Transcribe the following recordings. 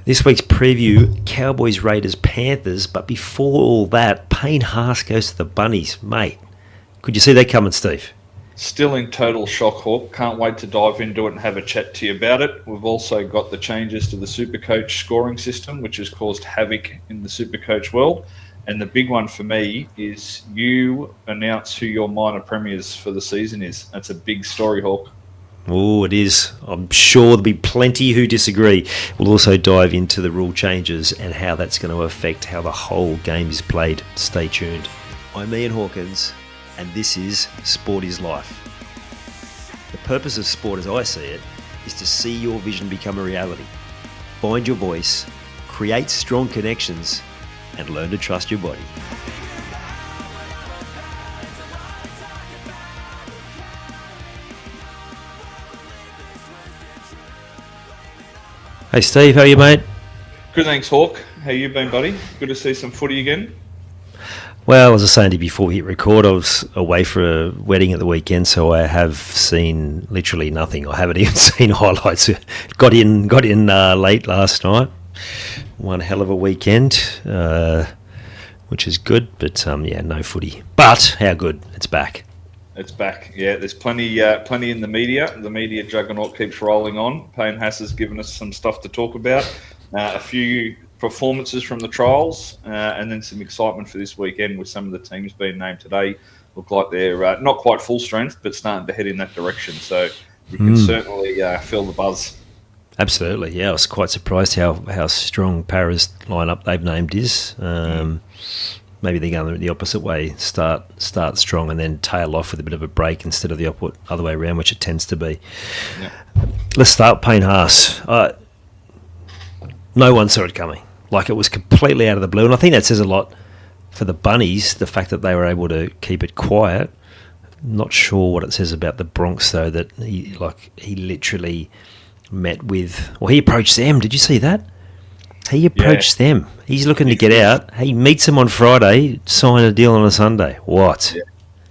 This week's preview, Cowboys, Raiders, Panthers. But before all that, Payne Haas goes to the Bunnies. Mate, could you see that coming, Steve? Still in total shock, Hawk. Can't wait to dive into it and have a chat to you about it. We've also got the changes to the SuperCoach scoring system, which has caused havoc in the SuperCoach world. And the big one for me is you announce who your minor premiers for the season is. That's a big story, Hawk. Oh, it is. I'm sure there'll be plenty who disagree. We'll also dive into the rule changes and how that's going to affect how the whole game is played. Stay tuned. I'm Ian Hawkins, and this is Sport is Life. The purpose of sport, as I see it, is to see your vision become a reality. Find your voice, create strong connections, and learn to trust your body. Hey Steve, how are you, mate? Good, thanks, Hawk. How you been, buddy? Good to see some footy again. Well, as I was saying to you before we hit record, I was away for a wedding at the weekend, so I have seen literally nothing. I haven't even seen highlights. Got in late last night. One hell of a weekend, which is good, but no footy. But how good? It's back. It's back. Yeah, there's plenty in the media. The media juggernaut keeps rolling on. Payne Haas has given us some stuff to talk about. A few performances from the trials, and then some excitement for this weekend with some of the teams being named today. Look like they're not quite full strength, but starting to head in that direction. So we can certainly feel the buzz. Absolutely, yeah. I was quite surprised how strong Para's lineup they've named is. Maybe they're going the opposite way, start strong and then tail off with a bit of a break instead of the other way around, which it tends to be. Yeah. Let's start Payne Haas. No one saw it coming. Like, it was completely out of the blue. And I think that says a lot for the Bunnies, the fact that they were able to keep it quiet. Not sure what it says about the Bronx, though, that he literally met with... Well, he approached them. Did you see that? He approached them. He's looking to get out. He meets them on Friday, sign a deal on a Sunday. What?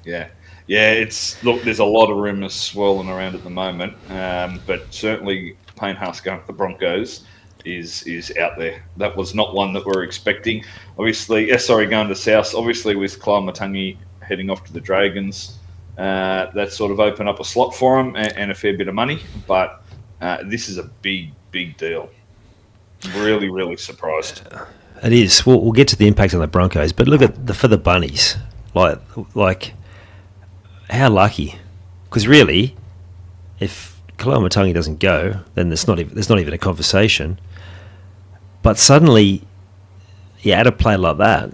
Yeah. There's a lot of rumours swirling around at the moment, but certainly Payne Haas going to the Broncos is out there. That was not one that we're expecting. Obviously, going to South. Obviously, with Matangi heading off to the Dragons, that sort of opened up a slot for him and a fair bit of money. But this is a big deal. Really, really surprised. It is. We'll get to the impact on the Broncos, but look at for the Bunnies, like how lucky. Because really, if Matangi doesn't go, then there's not even a conversation. But suddenly, add a play like that,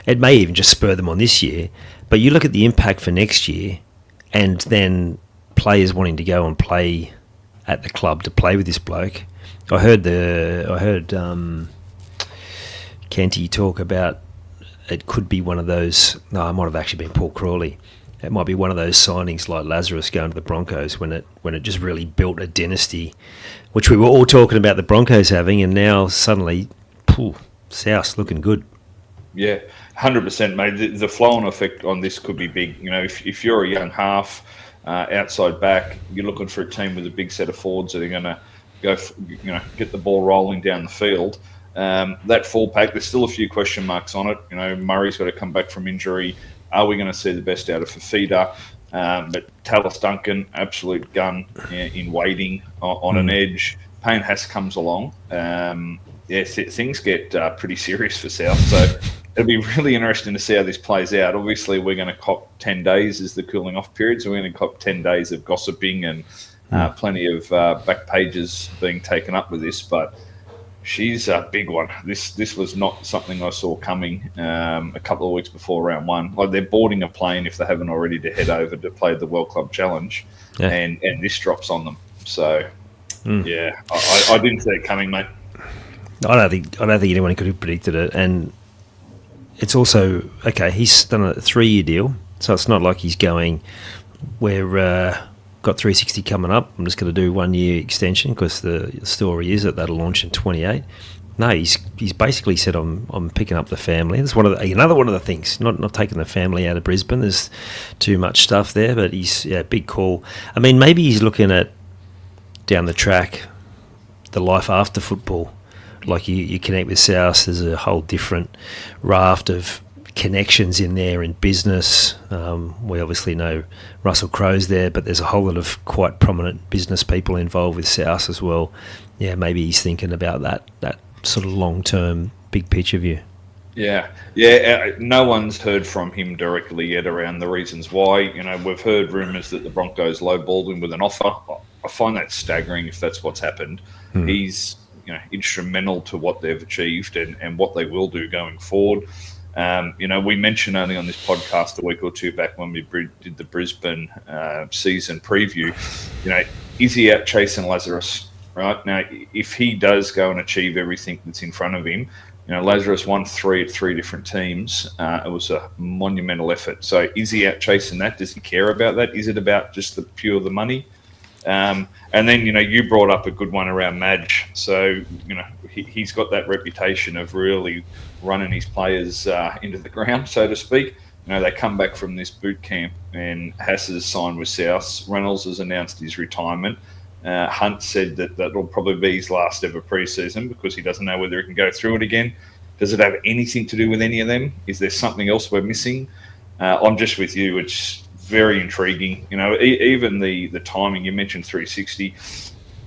it may even just spur them on this year. But you look at the impact for next year, and then players wanting to go and play at the club to play with this bloke. I heard Kenty talk about it could be one of those. No, it might have actually been Paul Crawley. It might be one of those signings like Lazarus going to the Broncos when it just really built a dynasty, which we were all talking about the Broncos having, and now suddenly, South looking good. Yeah, 100%, mate. The flow-on effect on this could be big. You know, if you're a young half, outside back, you're looking for a team with a big set of forwards that are going to go, get the ball rolling down the field. That full pack, there's still a few question marks on it. You know, Murray's got to come back from injury. Are we going to see the best out of Fafita? But Tallis Duncan, absolute gun in waiting on an edge. Payne Haas comes along. Things get pretty serious for South. So it'll be really interesting to see how this plays out. Obviously, we're going to cop 10 days as the cooling off period. So we're going to cop 10 days of gossiping and plenty of back pages being taken up with this. But she's a big one. This was not something I saw coming a couple of weeks before round one. Like, they're boarding a plane if they haven't already to head over to play the World Club Challenge, and this drops on them. So I didn't see it coming, mate. I don't think anyone could have predicted it, and it's also he's done a 3-year deal, so it's not like he's going, we're got 360 coming up, I'm just going to do 1 year extension, because the story is that that'll launch in 28. No, he's basically said, I'm picking up the family. That's another one of the things, not taking the family out of Brisbane. There's too much stuff there, but he's big call. I mean, maybe he's looking at down the track, the life after football. Like you connect with South, there's a whole different raft of connections in there in business. We obviously know Russell Crowe's there, but there's a whole lot of quite prominent business people involved with South as well. Yeah, maybe he's thinking about that sort of long-term, big picture view. Yeah. No one's heard from him directly yet around the reasons why. We've heard rumours that the Broncos lowballed him with an offer. I find that staggering if that's what's happened. He's instrumental to what they've achieved and what they will do going forward. We mentioned only on this podcast a week or two back when we did the Brisbane season preview, is he out chasing Lazarus? Right now, if he does go and achieve everything that's in front of him, Lazarus won 3 at 3 different teams. It was a monumental effort. So is he out chasing that? Does he care about that? Is it about just the money? And then, you brought up a good one around Madge. So, he's got that reputation of really running his players into the ground, so to speak. They come back from this boot camp and Haas has signed with South. Reynolds has announced his retirement. Hunt said that'll probably be his last ever preseason because he doesn't know whether he can go through it again. Does it have anything to do with any of them? Is there something else we're missing? I'm just with you. It's very intriguing. Even the timing, you mentioned 360.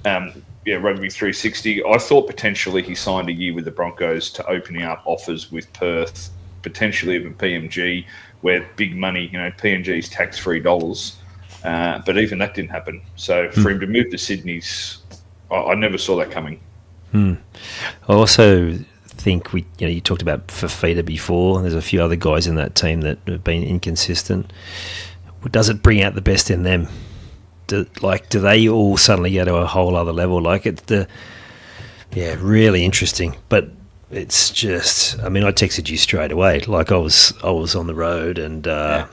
Rugby 360. I thought potentially he signed a year with the Broncos to opening up offers with Perth, potentially even PMG, where big money, PNG's tax-free dollars. But even that didn't happen. So for him to move to Sydney's, I never saw that coming. I also think you talked about Fafita before. There's a few other guys in that team that have been inconsistent. Does it bring out the best in them? Do they all suddenly go to a whole other level? Really interesting. But it's just, I texted you straight away. I was on the road and I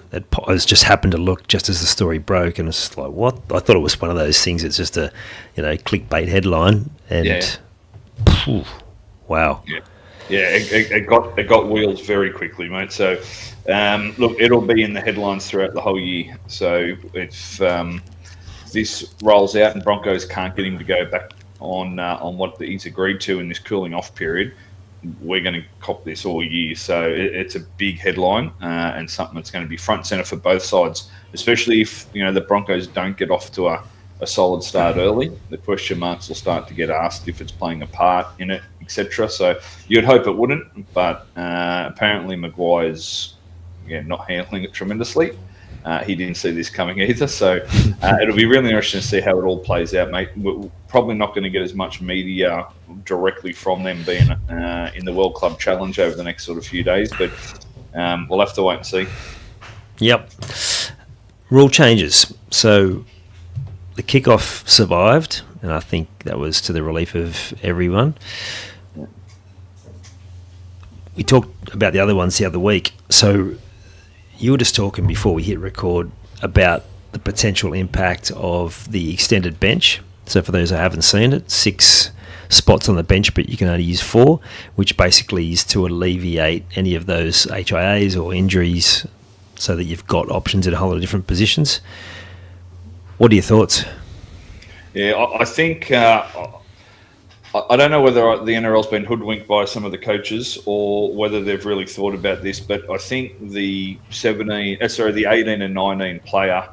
was just happened to look just as the story broke, and it's like, what? I thought it was one of those things. It's just a clickbait headline, and wow. It got wheels very quickly, mate. So look, it'll be in the headlines throughout the whole year. So if this rolls out and Broncos can't get him to go back on what he's agreed to in this cooling off period, we're going to cop this all year. So it's a big headline and something that's going to be front and centre for both sides, especially if the Broncos don't get off to a solid start early. The question marks will start to get asked if it's playing a part in it, etc. So you'd hope it wouldn't, but apparently Maguire's not handling it tremendously. He didn't see this coming either. So it'll be really interesting to see how it all plays out, mate. We're probably not going to get as much media directly from them being in the World Club Challenge over the next sort of few days, but we'll have to wait and see. Yep. Rule changes. So the kickoff survived, and I think that was to the relief of everyone. We talked about the other ones the other week. So you were just talking before we hit record about the potential impact of the extended bench. So for those who haven't seen it, 6 spots on the bench, but you can only use 4, which basically is to alleviate any of those HIAs or injuries so that you've got options in a whole lot of different positions. What are your thoughts? Yeah, I think I don't know whether the NRL's been hoodwinked by some of the coaches or whether they've really thought about this, but I think the 18 and 19 player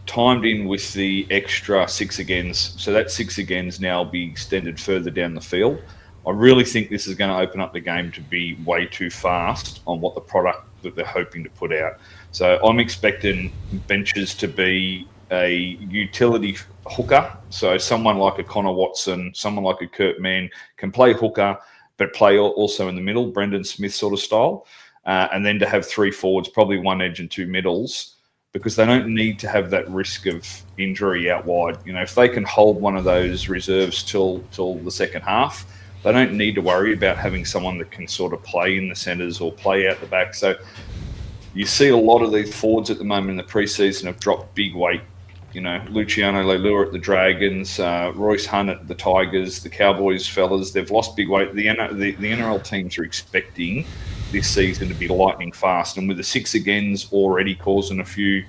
timed in with the extra 6 agains. So that 6 agains now be extended further down the field. I really think this is going to open up the game to be way too fast on what the product that they're hoping to put out. So I'm expecting benches to be a utility hooker. So someone like a Connor Watson, someone like a Kurt Mann can play hooker, but play also in the middle, Brendan Smith sort of style. And then to have 3 forwards, probably 1 edge and 2 middles, because they don't need to have that risk of injury out wide. If they can hold one of those reserves till the second half, they don't need to worry about having someone that can sort of play in the centres or play out the back. So you see a lot of these forwards at the moment in the preseason have dropped big weight. Luciano Leilua at the Dragons, Royce Hunt at the Tigers, the Cowboys fellas, they've lost big weight. The NRL teams are expecting this season to be lightning fast. And with the 6 agains already causing a few,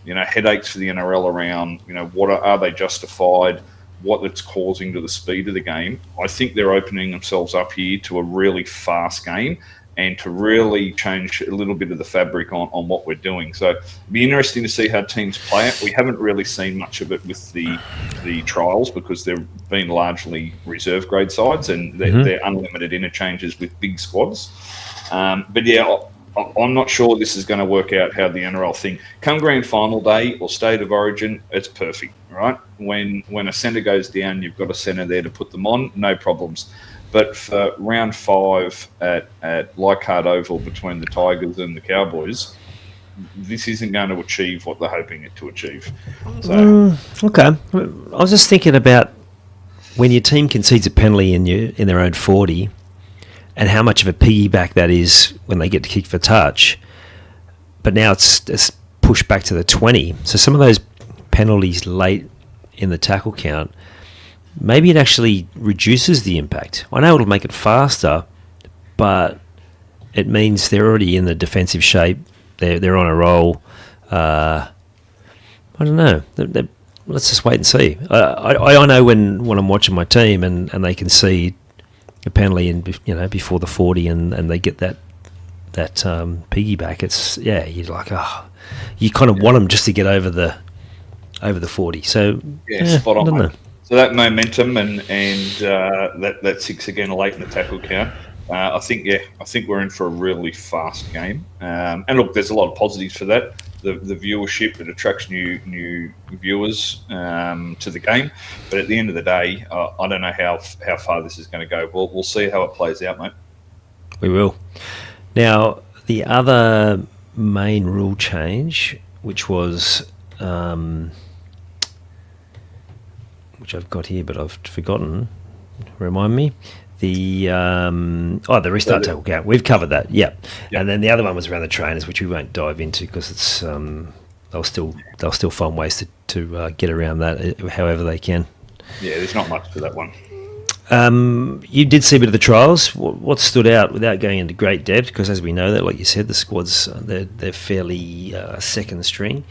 headaches for the NRL around, what are they justified? what it's causing to the speed of the game, I think they're opening themselves up here to a really fast game and to really change a little bit of the fabric on what we're doing. So it'll be interesting to see how teams play it. We haven't really seen much of it with the trials because they've been largely reserve grade sides and they're unlimited interchanges with big squads. But yeah, I'm not sure this is going to work out how the NRL thing. Come grand final day or state of origin, it's perfect, right? When a centre goes down, you've got a centre there to put them on, no problems. But for round 5 at Leichhardt Oval between the Tigers and the Cowboys, this isn't going to achieve what they're hoping it to achieve. So, okay. I was just thinking about when your team concedes a penalty in their own 40 and how much of a piggyback that is when they get to kick for touch. But now it's pushed back to the 20. So some of those penalties late in the tackle count, maybe it actually reduces the impact. I know it'll make it faster, but it means they're already in the defensive shape. They're on a roll. I don't know. Let's just wait and see. I know when I'm watching my team and they concede a penalty before the 40 and they get that piggyback. It's you're like you kind of want them just to get over the 40. So spot on. I don't know. So that momentum and that 6 again late in the tackle count, I think we're in for a really fast game. And look, there's a lot of positives for that. The viewership, it attracts new viewers to the game. But at the end of the day, I don't know how far this is going to go. We'll see how it plays out, mate. We will. Now, the other main rule change, which was which I've got here, but I've forgotten. Remind me. The restart tackle count. We've covered that. Yeah. And then the other one was around the trainers, which we won't dive into because it's they'll still find ways to get around that however they can. Yeah, there's not much to that one. You did see a bit of the trials. What stood out without going into great depth? Because as we know that, like you said, the squads they're fairly second string.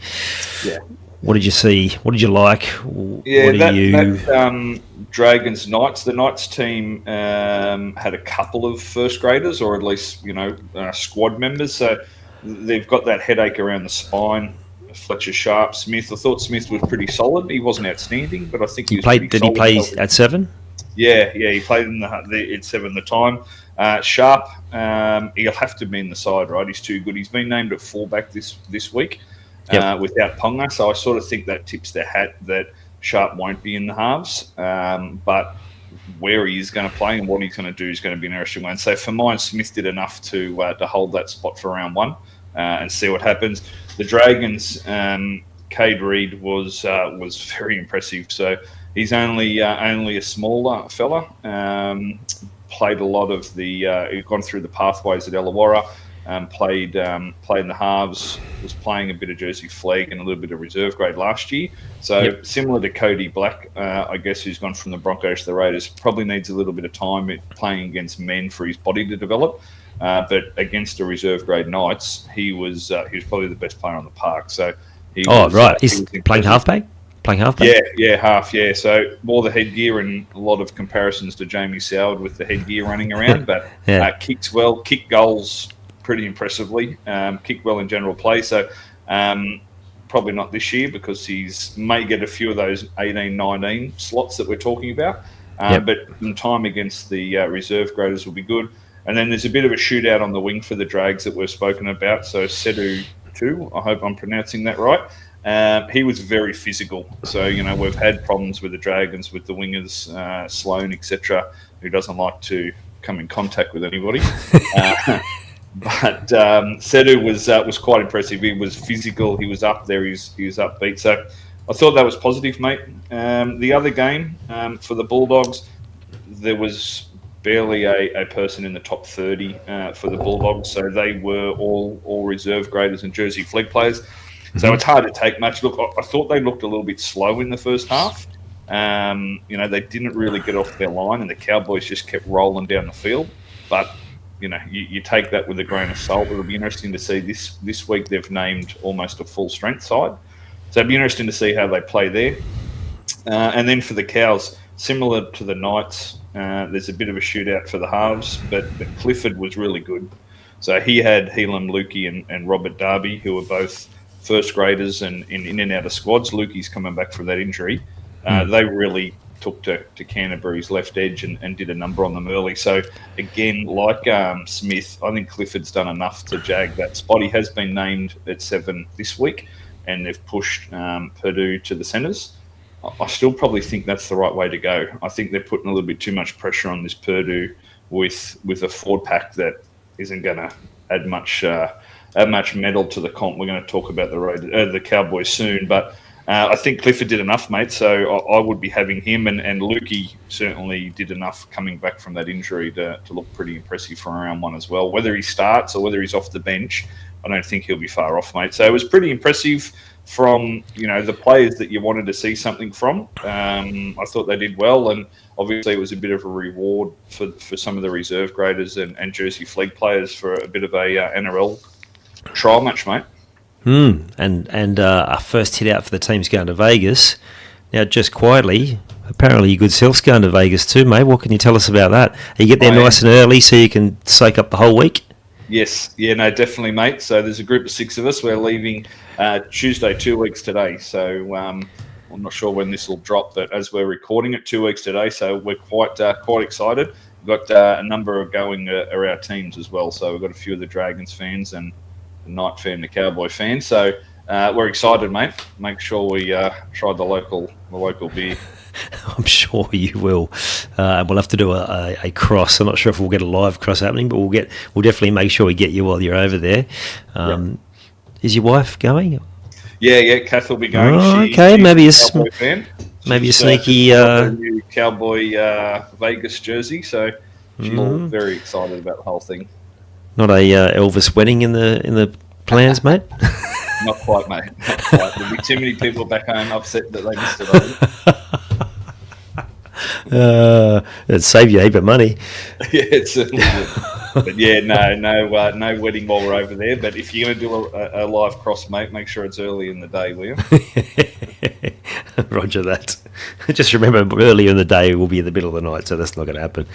Yeah. What did you see? What did you like? That Dragons Knights. The Knights team had a couple of first graders, or at least squad members. So they've got that headache around the spine. Fletcher, Sharp, Smith. I thought Smith was pretty solid. He wasn't outstanding, but I think he was played. Did he play at 7? Yeah, he played at 7 the time. Sharp, he'll have to be in the side, right? He's too good. He's been named at fullback this week. Without Ponga, so I sort of think that tips their hat that Sharp won't be in the halves, but where he is going to play and what he's going to do is going to be an interesting one. So for mine, Smith did enough to hold that spot for round 1 and see what happens. The Dragons, Cade Reed was very impressive. So he's only a smaller fella. Played a lot of he's gone through the pathways at Illawarra. Played in the halves, was playing a bit of Jersey flag and a little bit of reserve grade last year. So similar to Cody Black, I guess, who's gone from the Broncos to the Raiders, probably needs a little bit of time playing against men for his body to develop. But against the reserve grade Knights, he was probably the best player on the park. So he's playing halfback. Yeah, half. Yeah, so more the headgear and a lot of comparisons to Jamie Soward with the headgear running around, but kicks well, kick goals pretty impressively, kicked well in general play. So probably not this year because he's may get a few of those 18-19 slots that we're talking about. But in time against the reserve graders will be good. And then there's a bit of a shootout on the wing for the Drags that we've spoken about. So Sedu 2, I hope I'm pronouncing that right. He was very physical. So, we've had problems with the Dragons, with the wingers, Sloan, etc., who doesn't like to come in contact with anybody. But Sedu was quite impressive. He was physical. He was up there. He was upbeat. So I thought that was positive, mate. The other game for the Bulldogs, there was barely a person in the top 30 for the Bulldogs. So they were all reserve graders and Jersey flag players. So it's hard to take much. Look, I thought they looked a little bit slow in the first half. They didn't really get off their line, and the Cowboys just kept rolling down the field. But you take that with a grain of salt. It'll be interesting to see this week. They've named almost a full strength side, so it'll be interesting to see how they play there. And then for the Cows, similar to the Knights, there's a bit of a shootout for the halves, but Clifford was really good. So he had Helam Lukey and Robert Darby, who were both first graders and in and out of squads. Lukey's coming back from that injury. They really took to Canterbury's left edge and did a number on them early. So, again, like Smith, I think Clifford's done enough to jag that spot. He has been named at 7 this week, and they've pushed Purdue to the centres. I still probably think that's the right way to go. I think they're putting a little bit too much pressure on this Purdue with a forward pack that isn't going to add much metal to the comp. We're going to talk about the Cowboys soon, but I think Clifford did enough, mate, so I would be having him, and Lukey certainly did enough coming back from that injury to look pretty impressive for round one as well. Whether he starts or whether he's off the bench, I don't think he'll be far off, mate. So it was pretty impressive from, the players that you wanted to see something from. I thought they did well, and obviously it was a bit of a reward for some of the reserve graders and Jersey Flegg players for a bit of a NRL trial match, mate. And our first hit out for the team's going to Vegas. Now, just quietly, apparently your good self's going to Vegas too, mate. What can you tell us about that? You get there nice and early so you can soak up the whole week? Yes. Yeah, no, definitely, mate. So there's a group of 6 of us. We're leaving Tuesday, 2 weeks today. So I'm not sure when this will drop, but as we're recording it, 2 weeks today, so we're quite excited. We've got a number of going are our teams as well. So we've got a few of the Dragons fans and Knight fan, the Cowboy fan. So we're excited, mate. Make sure we try the local beer. I'm sure you will. We'll have to do a cross. I'm not sure if we'll get a live cross happening, but we'll definitely make sure we get you while you're over there. Is your wife going? Yeah, Kath will be going. Oh, okay, maybe a sneaky new Cowboy Vegas jersey. So she's very excited about the whole thing. Not a Elvis wedding in the plans, mate? Not quite, mate. Not quite. There'll be too many people back home upset that they missed it. It'd save you a heap of money. Yeah, it certainly would. But yeah, no wedding while we're over there. But if you're going to do a live cross, mate, make sure it's early in the day, will you? Roger that. Just remember, earlier in the day will be in the middle of the night, so that's not going to happen.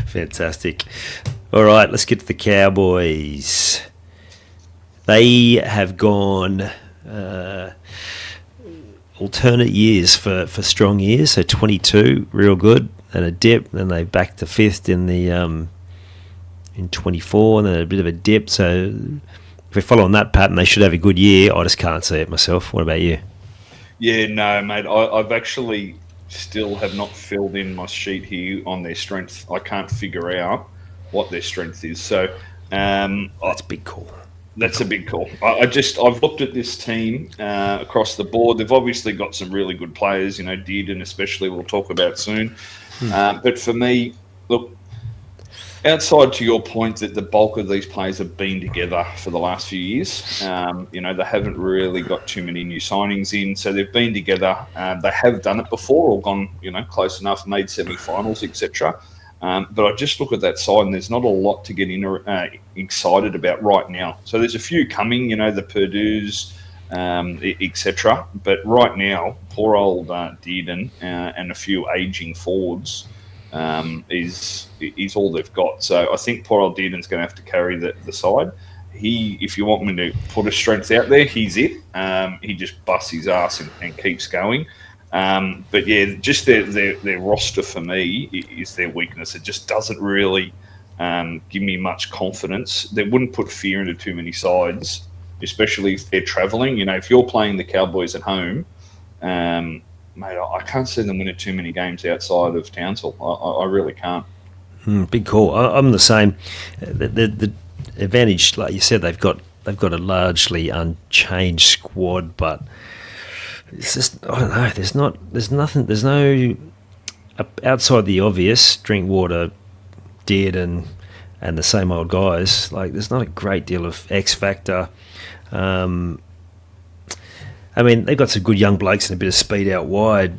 Fantastic. All right, let's get to the Cowboys. They have gone alternate years for strong years. So 22, real good, and a dip. Then they back to 5th in 24, and then a bit of a dip. So if we follow on that pattern, they should have a good year. I just can't see it myself. What about you? Yeah, no, mate. I've actually still have not filled in my sheet here on their strength. I can't figure out what their strength is. So that's a big call. That's a big call. I've looked at this team across the board. They've obviously got some really good players, Dearden especially we'll talk about soon. But for me, look, outside to your point that the bulk of these players have been together for the last few years, they haven't really got too many new signings in. So they've been together. They have done it before or gone, close enough, made semi-finals, etc. But I just look at that side and there's not a lot to get excited about right now. So there's a few coming, the Purdue's, etc. But right now, poor old Dearden and a few ageing forwards is all they've got. So I think poor old Dearden's going to have to carry the side. If you want me to put a strength out there, he's it. He just busts his ass and keeps going. But yeah, just their roster for me is their weakness. It just doesn't really give me much confidence. They wouldn't put fear into too many sides, especially if they're travelling. If you're playing the Cowboys at home, mate, I can't see them winning too many games outside of Townsville. I really can't. Big call. I'm the same. The advantage, like you said, they've got a largely unchanged squad, but it's just, I don't know. There's no outside the obvious, Drinkwater, Dearden, and the same old guys. Like, there's not a great deal of X factor. I mean, they've got some good young blokes and a bit of speed out wide,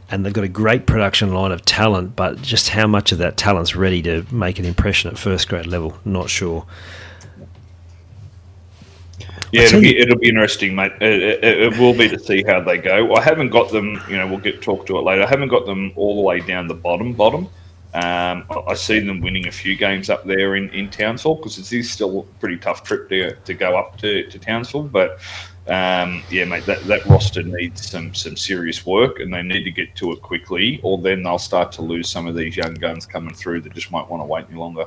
and they've got a great production line of talent, but just how much of that talent's ready to make an impression at first grade level, not sure. Yeah, it'll be interesting, mate. It will be to see how they go. I haven't got them. We'll talk to it later. I haven't got them all the way down the bottom. I see them winning a few games up there in Townsville, because it is still a pretty tough trip to go up to Townsville. But yeah, mate, that roster needs some serious work, and they need to get to it quickly, or then they'll start to lose some of these young guns coming through that just might want to wait any longer.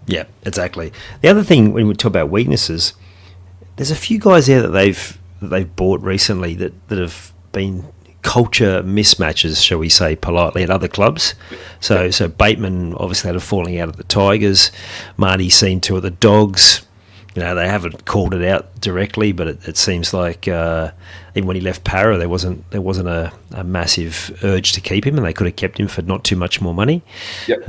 Yeah, exactly. The other thing, when we talk about weaknesses, there's a few guys there that they've bought recently that have been culture mismatches, shall we say, politely, at other clubs. So Bateman obviously had a falling out at the Tigers. Marty's seen two of the Dogs. They haven't called it out directly, but it seems like even when he left Para, there wasn't a massive urge to keep him, and they could have kept him for not too much more money. Yep.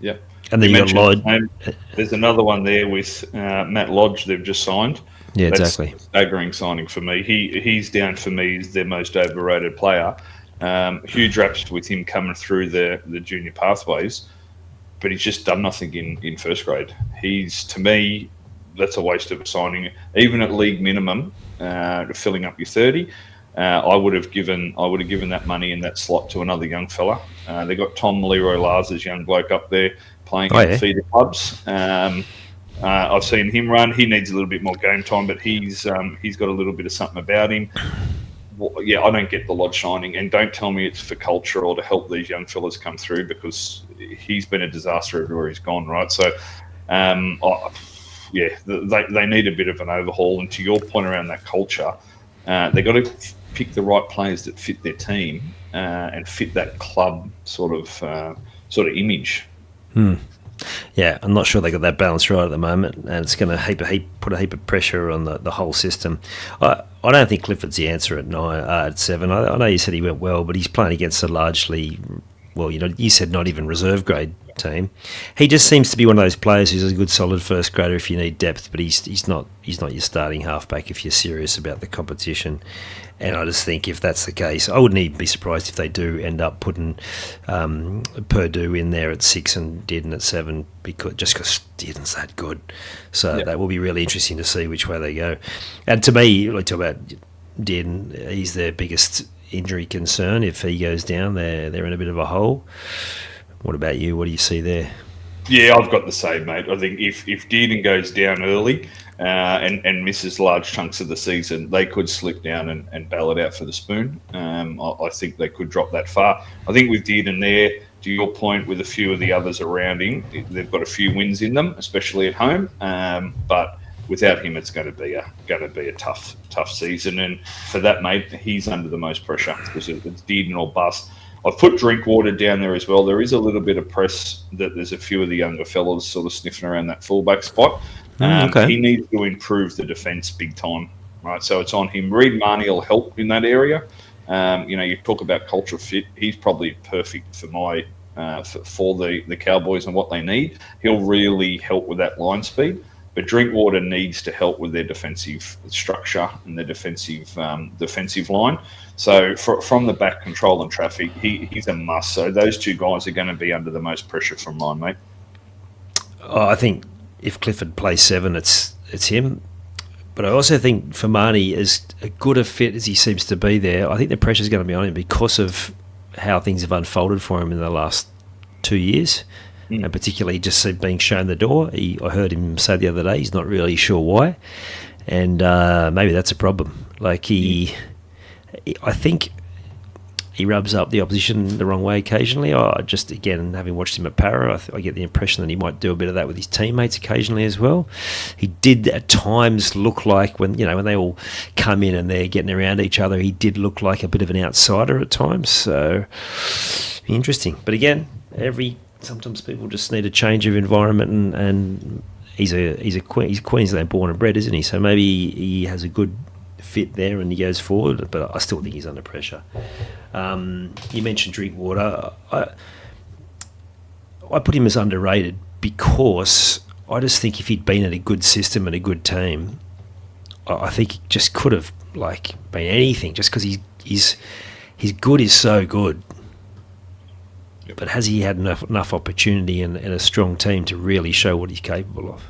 Yep. And then you got Lodge. There's another one there with Matt Lodge they've just signed. Yeah, That's exactly. A staggering signing for me. He's down for me as their most overrated player. Huge raps with him coming through the junior pathways, but he's just done nothing in first grade. To me, that's a waste of a signing. Even at league minimum, filling up your 30, I would have given that money in that slot to another young fella. They got Tom Leroy Lars' young bloke up there playing in feeder clubs. I've seen him run. He needs a little bit more game time, but he's got a little bit of something about him. Well, yeah, I don't get the Lodge signing, and don't tell me it's for culture or to help these young fellas come through, because he's been a disaster everywhere he's gone, right? So, they need a bit of an overhaul. And to your point around that culture, they got to pick the right players that fit their team and fit that club sort of image. Yeah, I'm not sure they got that balance right at the moment, and it's going to put a heap of pressure on the whole system. I don't think Clifford's the answer at 7. I know you said he went well, but he's playing against a largely, you said not even reserve grade team. He just seems to be one of those players who's a good solid first grader if you need depth, but he's not your starting halfback if you're serious about the competition. And I just think if that's the case, I wouldn't even be surprised if they do end up putting Purdue in there at 6 and Dearden at 7, because Dearden's that good. So that will be really interesting to see which way they go. And to me, like, talk about Dearden, he's their biggest injury concern. If he goes down, they're in a bit of a hole. What about you? What do you see there? Yeah, I've got the same, mate. I think if Dearden goes down early and misses large chunks of the season, they could slip down and bail it out for the spoon. I think they could drop that far. I think with Dearden there, to your point, with a few of the others around him, they've got a few wins in them, especially at home. But without him, it's going to be a tough season. And for that, mate, he's under the most pressure, because it's Dearden or bust. I've put Drinkwater down there as well. There is a little bit of press that there's a few of the younger fellas sort of sniffing around that fullback spot. He needs to improve the defence big time, right? So it's on him. Reid Marnie will help in that area. You talk about culture fit. He's probably perfect for for the Cowboys and what they need. He'll really help with that line speed. But Drinkwater needs to help with their defensive structure and their defensive line. So from the back, control and traffic, he's a must. So those two guys are going to be under the most pressure from mine, mate. I think if Clifford plays 7, it's him. But I also think for Marnie, as good a fit as he seems to be there, I think the pressure's going to be on him because of how things have unfolded for him in the last 2 years. And particularly just being shown the door. I heard him say the other day he's not really sure why, and maybe that's a problem. Like I think he rubs up the opposition the wrong way occasionally. Again, having watched him at Para, I get the impression that he might do a bit of that with his teammates occasionally as well. He did at times look like when they all come in and they're getting around each other, he did look like a bit of an outsider at times. So interesting. But again, sometimes people just need a change of environment, and he's Queensland born and bred, isn't he? So maybe he has a good fit there and he goes forward, but I still think he's under pressure. You mentioned Drinkwater. I put him as underrated because I just think if he'd been in a good system and a good team, I think he just could have been anything, just because his good is so good. But has he had enough opportunity and a strong team to really show what he's capable of?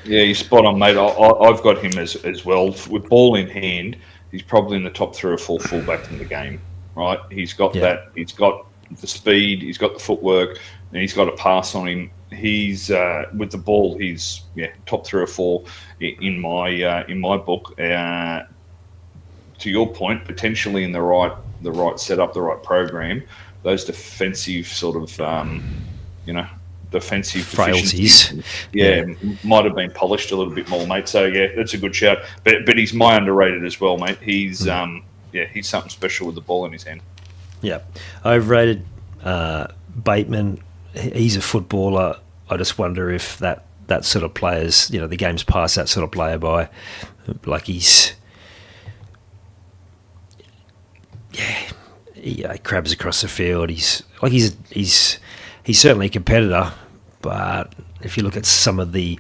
Yeah, you're spot on, mate. I've got him as well. With ball in hand, he's probably in the top 3 or 4 fullbacks in the game, right? He's got that. He's got the speed. He's got the footwork, and he's got a pass on him. He's with the ball. He's top 3 or 4 in my book. To your point, potentially in the right setup, the right program, those defensive sort of defensive frailties, might have been polished a little bit more, mate. So that's a good shout. But he's my underrated as well, mate. He's he's something special with the ball in his hand. Yeah, overrated. Bateman, he's a footballer. I just wonder if that sort of players, the game's passed that sort of player by. Like he crabs across the field. He's certainly a competitor, but if you look at some of the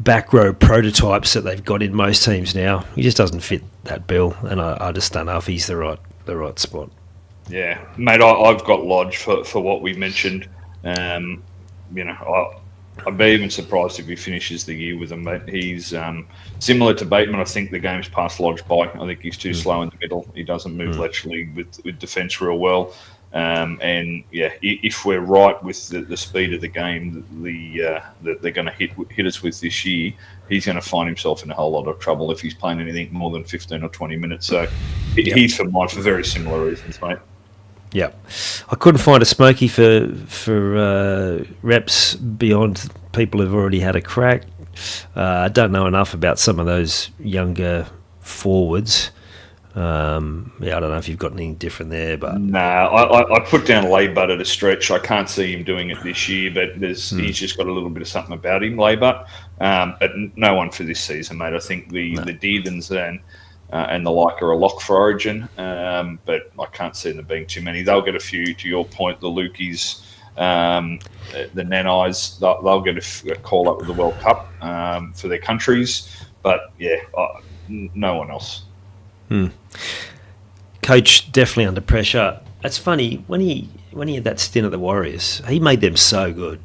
back row prototypes that they've got in most teams now, he just doesn't fit that bill, and I just don't know if he's the right spot. Yeah, mate, I've got Lodge for what we mentioned. I'd be even surprised if he finishes the year with him, mate. He's similar to Bateman. I think the game's passed Lodge by. I think he's too slow in the middle. He doesn't move laterally with defence real well. If we're right with the speed of the game that they're going to hit us with this year, he's going to find himself in a whole lot of trouble if he's playing anything more than 15 or 20 minutes. So he's for mine for very similar reasons, mate. Yeah, I couldn't find a smoky for reps beyond people who've already had a crack. I don't know enough about some of those younger forwards. I don't know if you've got anything different there, but I put down Laybutt at a stretch. I can't see him doing it this year, but he's just got a little bit of something about him, Laybutt. But no one for this season, mate. I think the Deedens and the like are a lock for Origin, but I can't see them being too many. They'll get a few, to your point, the Lukies, the Nanais, they'll get a call up with the World Cup for their countries, but no one else. Coach definitely under pressure. It's funny, when he had that stint at the Warriors, he made them so good.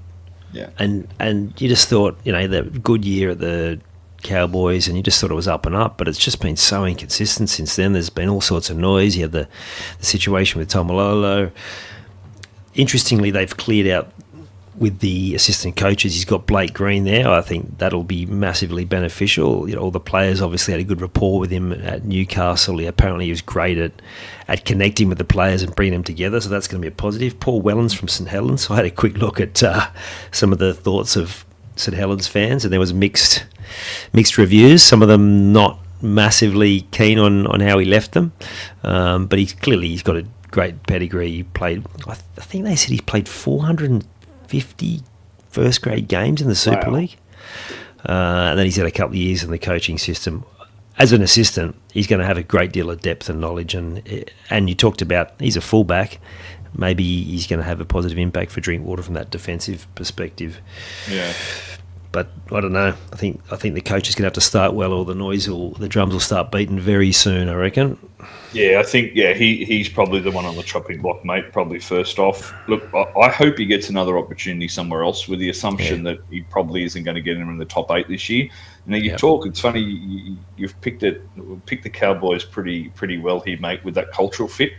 Yeah. And you just thought, that good year at the Cowboys, and you just thought it was up and up, but it's just been so inconsistent since then. There's been all sorts of noise. You had the situation with Tomalolo. Interestingly, they've cleared out with the assistant coaches. He's got Blake Green there. I think that'll be massively beneficial. All the players obviously had a good rapport with him at Newcastle. He was great at connecting with the players and bringing them together, so that's going to be a positive. Paul Wellens from St Helens. I had a quick look at some of the thoughts of St Helens fans, and there was mixed reviews. Some of them not massively keen on how he left them, but he's got a great pedigree. He played, I think they said he played 450 first grade games in the Super League, and then he's had a couple of years in the coaching system. As an assistant, he's going to have a great deal of depth and knowledge, and you talked about he's a fullback. Maybe he's going to have a positive impact for Drinkwater from that defensive perspective. Yeah. But I don't know. I think the coach is going to have to start well, or the drums will start beating very soon, I reckon. Yeah, I think he's probably the one on the chopping block, mate. Probably first off. Look, I hope he gets another opportunity somewhere else, with the assumption that he probably isn't going to get him in the top 8 this year. Now talk. It's funny you've picked the Cowboys pretty well here, mate, with that cultural fit.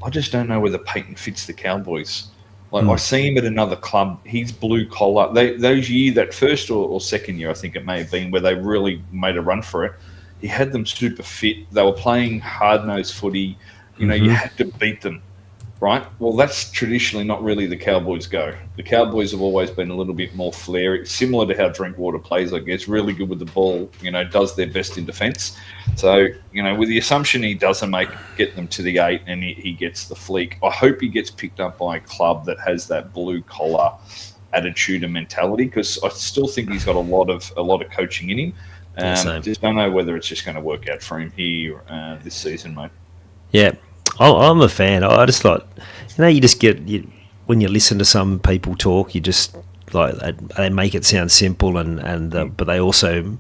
I just don't know whether Payton fits the Cowboys. I see him at another club. He's blue collar. That first or second year, I think it may have been, where they really made a run for it. He had them super fit. They were playing hard-nosed footy. You had to beat them, right? Well, that's traditionally not really the Cowboys go. The Cowboys have always been a little bit more flair, similar to how Drinkwater plays, I guess. Really good with the ball, does their best in defence. So, with the assumption he doesn't get them to the 8 and he gets the fleek, I hope he gets picked up by a club that has that blue-collar attitude and mentality, because I still think he's got a lot of coaching in him. Just don't know whether it's just going to work out for him here this season, mate. Yeah, I'm a fan. I just thought, you just get when you listen to some people talk, you just they make it sound simple, but they also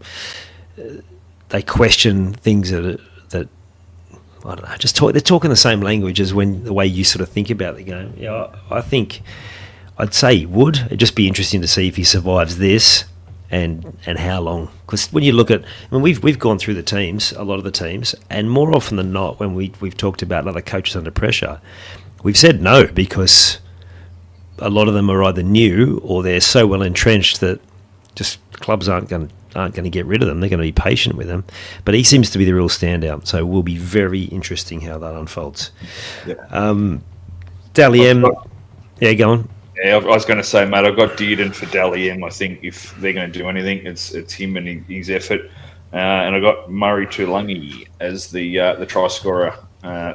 they question things that I don't know. They're talking the same language as the way you sort of think about the game. Yeah, I think I'd say he would. It'd just be interesting to see if he survives this. and how long. Because when you look at, we've gone through the teams, a lot of the teams, and more often than not, when we've talked about other coaches under pressure, we've said no because a lot of them are either new or they're so well entrenched that just clubs aren't going to get rid of them. They're going to be patient with them. But he seems to be the real standout, so it will be very interesting how that unfolds. Yeah. Dally M, yeah, go on. Yeah, I was going to say, mate, I've got Dearden for Dally M. I think if they're going to do anything, it's him and his effort. And I've got Murray Tuilagi as the try scorer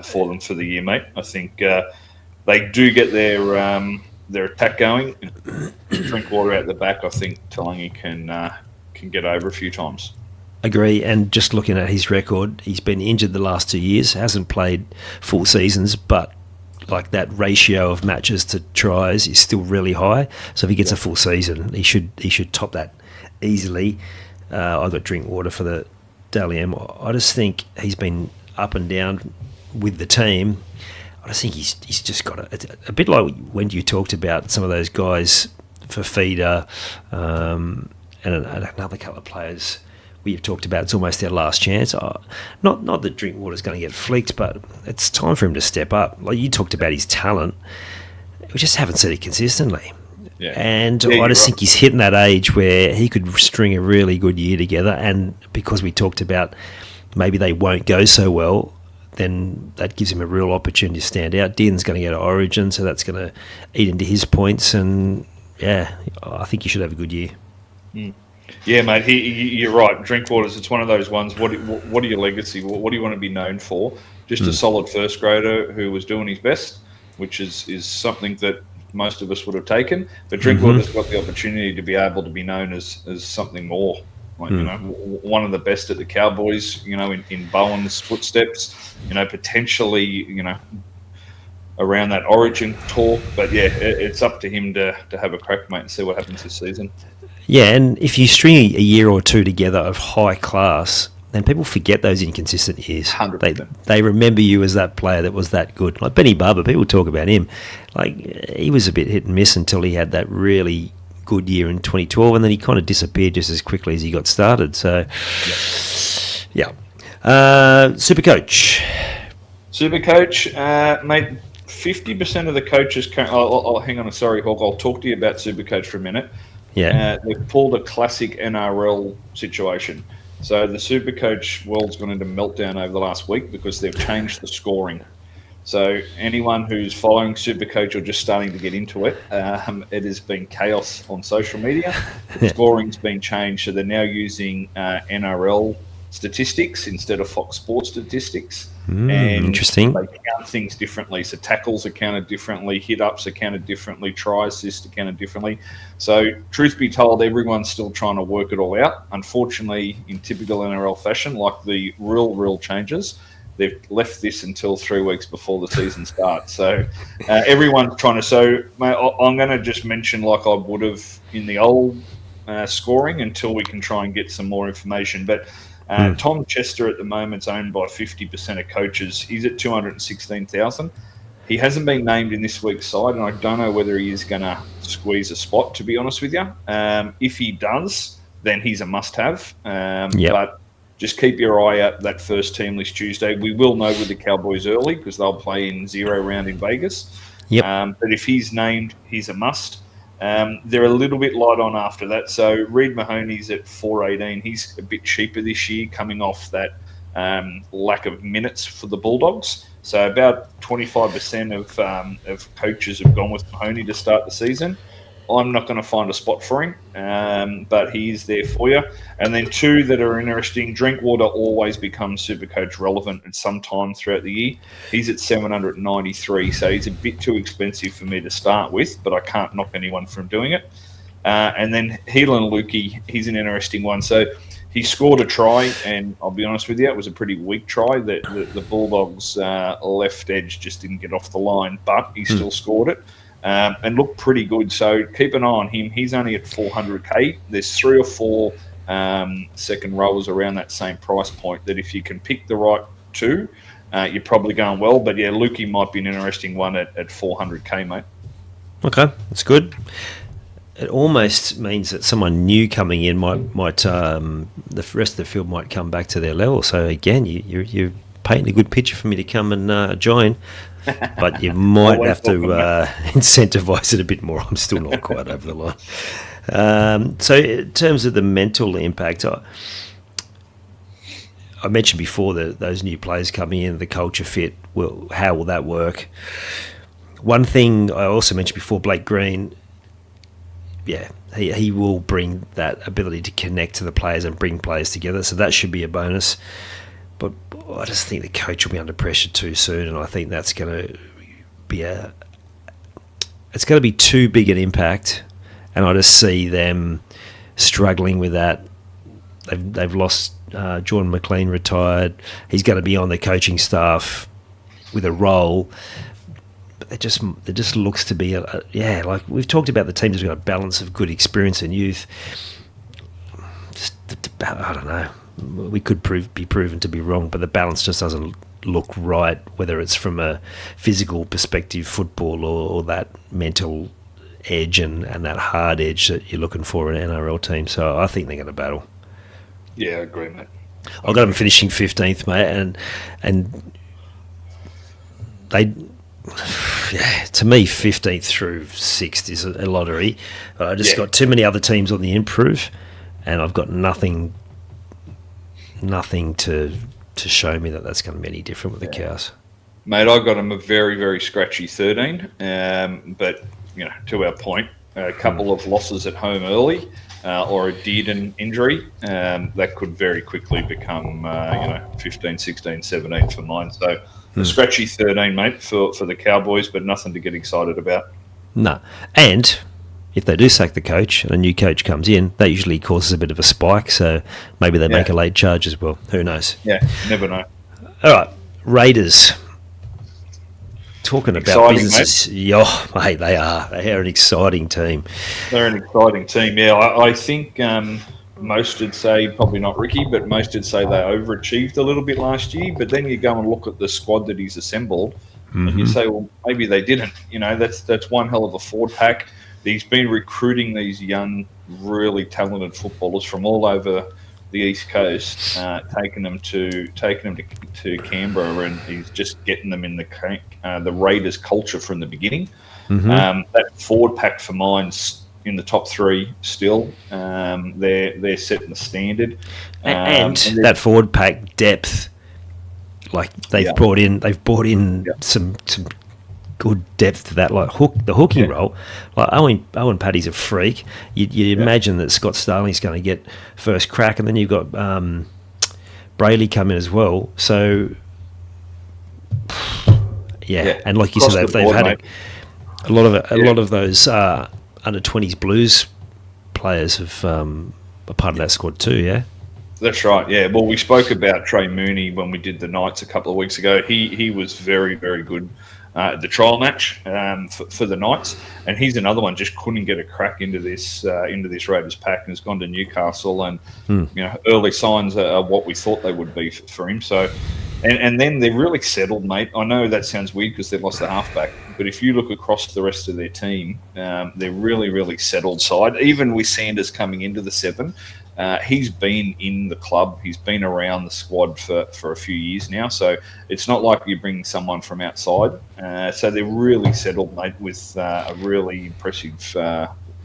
for them for the year, mate. I think they do get their attack going. Drinkwater out the back. I think Tuilagi can get over a few times. Agree, and just looking at his record, he's been injured the last 2 years, hasn't played full seasons, but like that ratio of matches to tries is still really high. So if he gets a full season, he should top that easily. I got Drinkwater for the Dally M. I just think he's been up and down with the team. I just think he's just got a bit like when you talked about some of those guys for Feeder and another couple of players we've talked about. It's almost their last chance. Not that Drinkwater's going to get flicked, but it's time for him to step up. Like you talked about his talent, we just haven't seen it consistently. Yeah. And I just think he's hitting that age where he could string a really good year together. And because we talked about maybe they won't go so well, then that gives him a real opportunity to stand out. Dearden's going to go to Origin, so that's going to eat into his points. And yeah, I think he should have a good year. Mm. Yeah, mate, you're right. Drinkwater's, it's one of those ones. What are your legacy? What do you want to be known for? Just a solid first grader who was doing his best, which is something that most of us would have taken. But Drinkwater's got the opportunity to be able to be known as something more. Like, you know, one of the best at the Cowboys, you know, in Bowen's footsteps, you know, potentially, you know, around that Origin talk. But yeah, it's up to him to have a crack, mate, and see what happens this season. Yeah, and if you string a year or two together of high class, then people forget those inconsistent years. 100%. They remember you as that player that was that good. Like Benny Barber, people talk about him. Like he was a bit hit and miss until he had that really good year in 2012, and then he kind of disappeared just as quickly as he got started. So, yeah. SuperCoach, mate. 50% of the coaches. Hang on, sorry, Hawk. I'll talk to you about SuperCoach for a minute. Yeah, they've pulled a classic NRL situation. So the SuperCoach world's gone into meltdown over the last week because they've changed the scoring. So anyone who's following SuperCoach or just starting to get into it, it has been chaos on social media. The scoring's been changed, so they're now using NRL statistics instead of Fox Sports statistics. And interesting. They count things differently. So tackles are counted differently, hit-ups are counted differently, try assists are counted differently. So truth be told, everyone's still trying to work it all out. Unfortunately, in typical NRL fashion, like the rule changes, they've left this until 3 weeks before the season starts. So everyone's trying to... So mate, I'm going to just mention like I would have in the old scoring until we can try and get some more information. But Tom Chester at the moment's owned by 50% of coaches. He's at 216,000. He hasn't been named in this week's side, and I don't know whether he is going to squeeze a spot, to be honest with you. If he does, then he's a must-have. But just keep your eye out that first team list Tuesday. We will know with the Cowboys early because they'll play in 0 round in Vegas. But if he's named, he's a must. They're a little bit light on after that. So Reid Mahoney's at 418. He's a bit cheaper this year, coming off that lack of minutes for the Bulldogs. So about 25% of coaches have gone with Mahoney to start the season. I'm not going to find a spot for him, but he is there for you. And then two that are interesting, Drinkwater always becomes SuperCoach relevant at some time throughout the year. He's at 793, so he's a bit too expensive for me to start with, but I can't knock anyone from doing it. And then Heelan Lukey, he's an interesting one. So he scored a try, and I'll be honest with you, it was a pretty weak try. The Bulldogs' left edge just didn't get off the line, but he still scored it. And looked pretty good. So keep an eye on him. He's only at 400k. There's 3 or 4 second rowers around that same price point that if you can pick the right two, you're probably going well. But yeah, Lukey might be an interesting one at 400k, mate. Okay, that's good. it almost means that someone new coming in might the rest of the field might come back to their level. So again, you're painting a good picture for me to come and join, but you might have to incentivise it a bit more. I'm still not quite over the line. So in terms of the mental impact, I mentioned before that those new players coming in, the culture fit. How will that work? One thing I also mentioned before, Blake Green. Yeah, he will bring that ability to connect to the players and bring players together. So that should be a bonus. But I just think the coach will be under pressure too soon, and I think that's going to be it's going to be too big an impact. And I just see them struggling with that. They've lost Jordan McLean, retired. He's going to be on the coaching staff with a role. It just looks to be like we've talked about, the teams have got a balance of good experience and youth. I don't know. We could be proven to be wrong, but the balance just doesn't look right. Whether it's from a physical perspective, football, or that mental edge and that hard edge that you're looking for in an NRL team. So I think they're going to battle. Yeah, I agree, mate. I've got them finishing 15th, mate, and they. Yeah, to me, 15th through 6th is a lottery. But I just got too many other teams on the improve, and I've got nothing to show me that that's going to be any different with the Cows. Mate, I got them a very, very scratchy 13. But, to our point, a couple of losses at home early or a Dearden injury, that could very quickly become, 15, 16, 17 for mine. So a scratchy 13, mate, for the Cowboys, but nothing to get excited about. No. And if they do sack the coach and a new coach comes in, that usually causes a bit of a spike, so maybe they make a late charge as well. Who knows? Yeah, never know. All right, Raiders. Talking about businesses. Mate, they are. They are an exciting team. They're an exciting team, yeah. I think most would say, probably not Ricky, but most would say they overachieved a little bit last year. But then you go and look at the squad that he's assembled, and you say, well, maybe they didn't. That's one hell of a forward pack. He's been recruiting these young, really talented footballers from all over the East Coast, taking them to Canberra, and he's just getting them in the Raiders culture from the beginning. That forward pack for mine's in the top 3 still. They're setting the standard, and that forward pack depth, like they've brought in some good depth to that, like the hooking role. Like Owen Paddy's a freak. You imagine that Scott Starling's going to get first crack, and then you've got Brayley come in as well. So and like you said, they've had a lot of those under 20s Blues players have a part of that squad too. Yeah. That's right, yeah. Well, we spoke about Trey Mooney when we did the Knights a couple of weeks ago. He was very, very good at the trial match for the Knights, and he's another one just couldn't get a crack into this Raiders pack, and has gone to Newcastle, and early signs are what we thought they would be for him. So, and then they're really settled, mate. I know that sounds weird because they've lost the halfback, but if you look across the rest of their team, they're really, really settled side. Even with Sanders coming into the 7. He's been in the club. He's been around the squad for a few years now. So it's not like you're bringing someone from outside. So they're really settled, mate, with a really impressive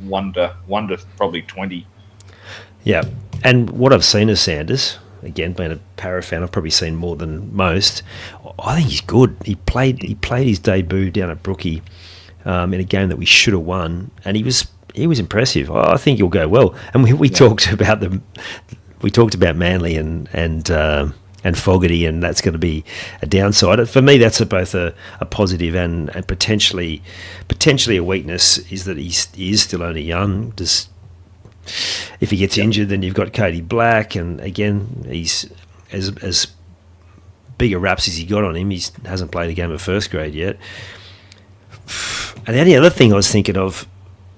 wonder probably 20. Yeah. And what I've seen of Sanders, again, being a Para fan, I've probably seen more than most. I think he's good. He played his debut down at Brookie in a game that we should have won, and he was impressive. I think he'll go well. And we talked about them. We talked about Manly and Fogarty, and that's going to be a downside. For me, that's both a positive and potentially a weakness. Is that he is still only young. If he gets injured, then you've got Cody Black, and again, he's as big a raps as he got on him. He hasn't played a game of first grade yet. And the only other thing I was thinking of,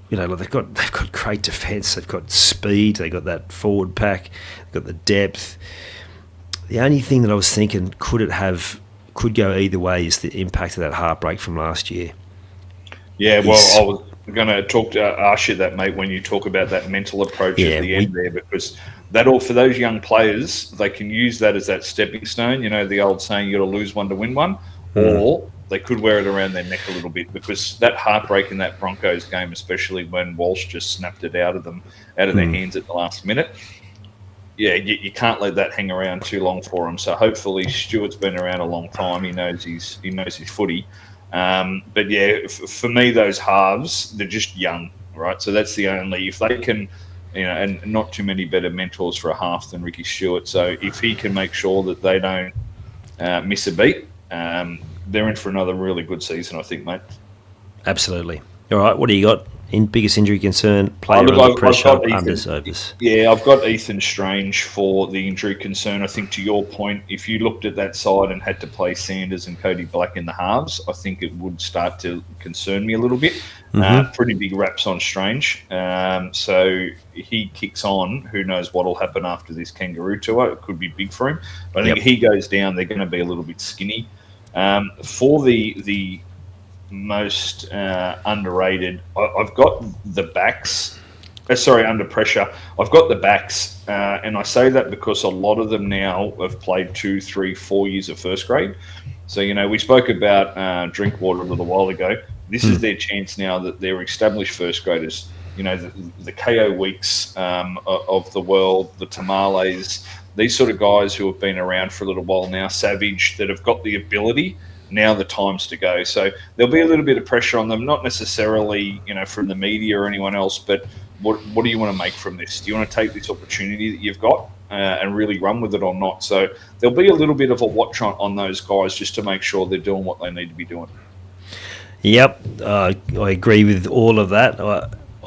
they've got great defence, they've got speed, they've got that forward pack, they've got the depth. The only thing that I was thinking could go either way is the impact of that heartbreak from last year. Yeah, well, gonna ask you that, mate, when you talk about that mental approach at the end there, because that all for those young players, they can use that as that stepping stone. You know, the old saying, "You got to lose one to win one," or they could wear it around their neck a little bit, because that heartbreak in that Broncos game, especially when Walsh just snapped it out of their hands at the last minute. Yeah, you can't let that hang around too long for him. So hopefully Stewart's been around a long time. He knows his footy. But yeah, for me, those halves, they're just young, right? So that's the only, if they can, and not too many better mentors for a half than Ricky Stewart. So if he can make sure that they don't miss a beat, they're in for another really good season, I think, mate. Absolutely. All right, what do you got? Biggest injury concern, player under pressure, unders, overs. Yeah, I've got Ethan Strange for the injury concern. I think, to your point, if you looked at that side and had to play Sanders and Cody Black in the halves, I think it would start to concern me a little bit. Pretty big raps on Strange. So he kicks on. Who knows what will happen after this Kangaroo tour? It could be big for him. But I think if he goes down, they're going to be a little bit skinny. For the most underrated, I've got the backs. Under pressure. I've got the backs, and I say that because a lot of them now have played 2, 3, 4 years of first grade. So, we spoke about Drinkwater a little while ago. This is their chance now that they're established first graders. The KO Weeks of the world, the Tamales, these sort of guys who have been around for a little while now, Savage, that have got the ability. Now the time's to go. So there'll be a little bit of pressure on them, not necessarily, from the media or anyone else, but what do you want to make from this? Do you want to take this opportunity that you've got and really run with it or not? So there'll be a little bit of a watch on those guys just to make sure they're doing what they need to be doing. Yep, I agree with all of that.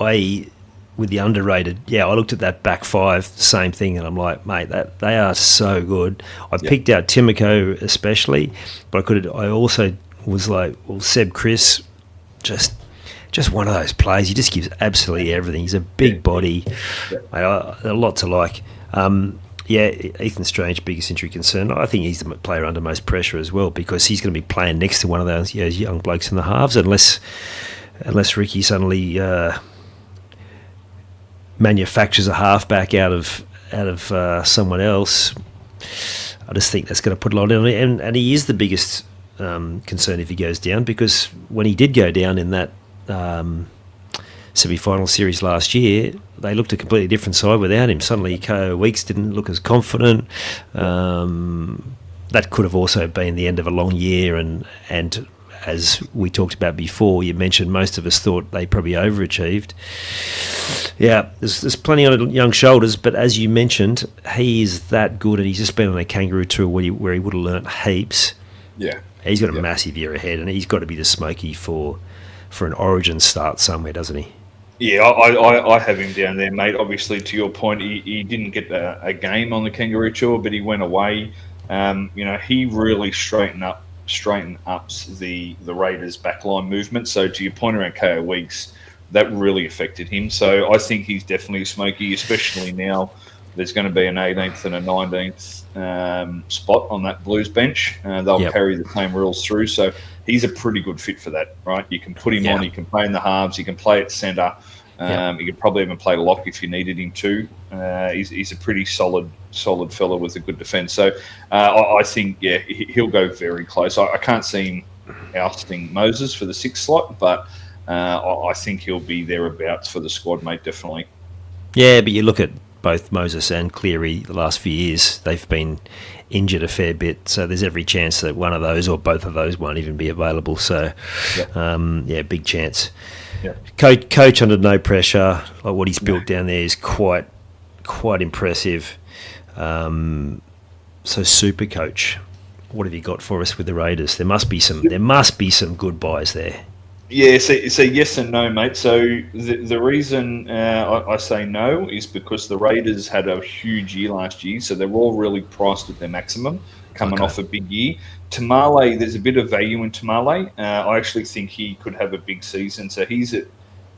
I with the underrated, I looked at that back five, same thing, and I'm like, mate, that they are so good. I picked out Timoko especially, but I also was like, well, Seb Chris, just one of those plays. He just gives absolutely everything. He's a big body, a lot to like. Ethan Strange, biggest injury concern. I think he's the player under most pressure as well, because he's going to be playing next to one of those young blokes in the halves, unless Ricky suddenly manufactures a halfback out of someone else. I just think that's going to put a lot on it, and he is the biggest concern if he goes down, because when he did go down in that semi-final series last year, they looked a completely different side without him. Suddenly, KO Weeks didn't look as confident. That could have also been the end of a long year, and as we talked about before, you mentioned most of us thought they probably overachieved. Yeah, there's plenty on young shoulders, but as you mentioned, he is that good, and he's just been on a Kangaroo tour where he would have learnt heaps. Yeah. He's got a massive year ahead, and he's got to be the smoky for an Origin start somewhere, doesn't he? Yeah, I have him down there, mate. Obviously, to your point, he didn't get a game on the Kangaroo tour, but he went away. He really straightened up the Raiders' backline movement. So to your point around KO Weeks, that really affected him. So I think he's definitely a smoky, especially now there's going to be an 18th and a 19th spot on that Blues bench. They'll carry the same rules through. So he's a pretty good fit for that, right? You can put him on, he can play in the halves, he can play at centre. He could probably even play lock if you needed him to. He's a pretty solid fella with a good defence. So I think, he'll go very close. I can't see him ousting Moses for the 6th slot, but I think he'll be thereabouts for the squad, mate, definitely. Yeah, but you look at both Moses and Cleary the last few years, they've been injured a fair bit, so there's every chance that one of those or both of those won't even be available. So, big chance. Yeah. Coach under no pressure, like what he's built down there is quite impressive. So SuperCoach, what have you got for us with the Raiders? There must be some good buys there. Yeah, so yes and no, mate. So the reason I say no is because the Raiders had a huge year last year, so they're all really priced at their maximum, coming off a big year. Tamale, there's a bit of value in Tamale. I actually think he could have a big season. So he's at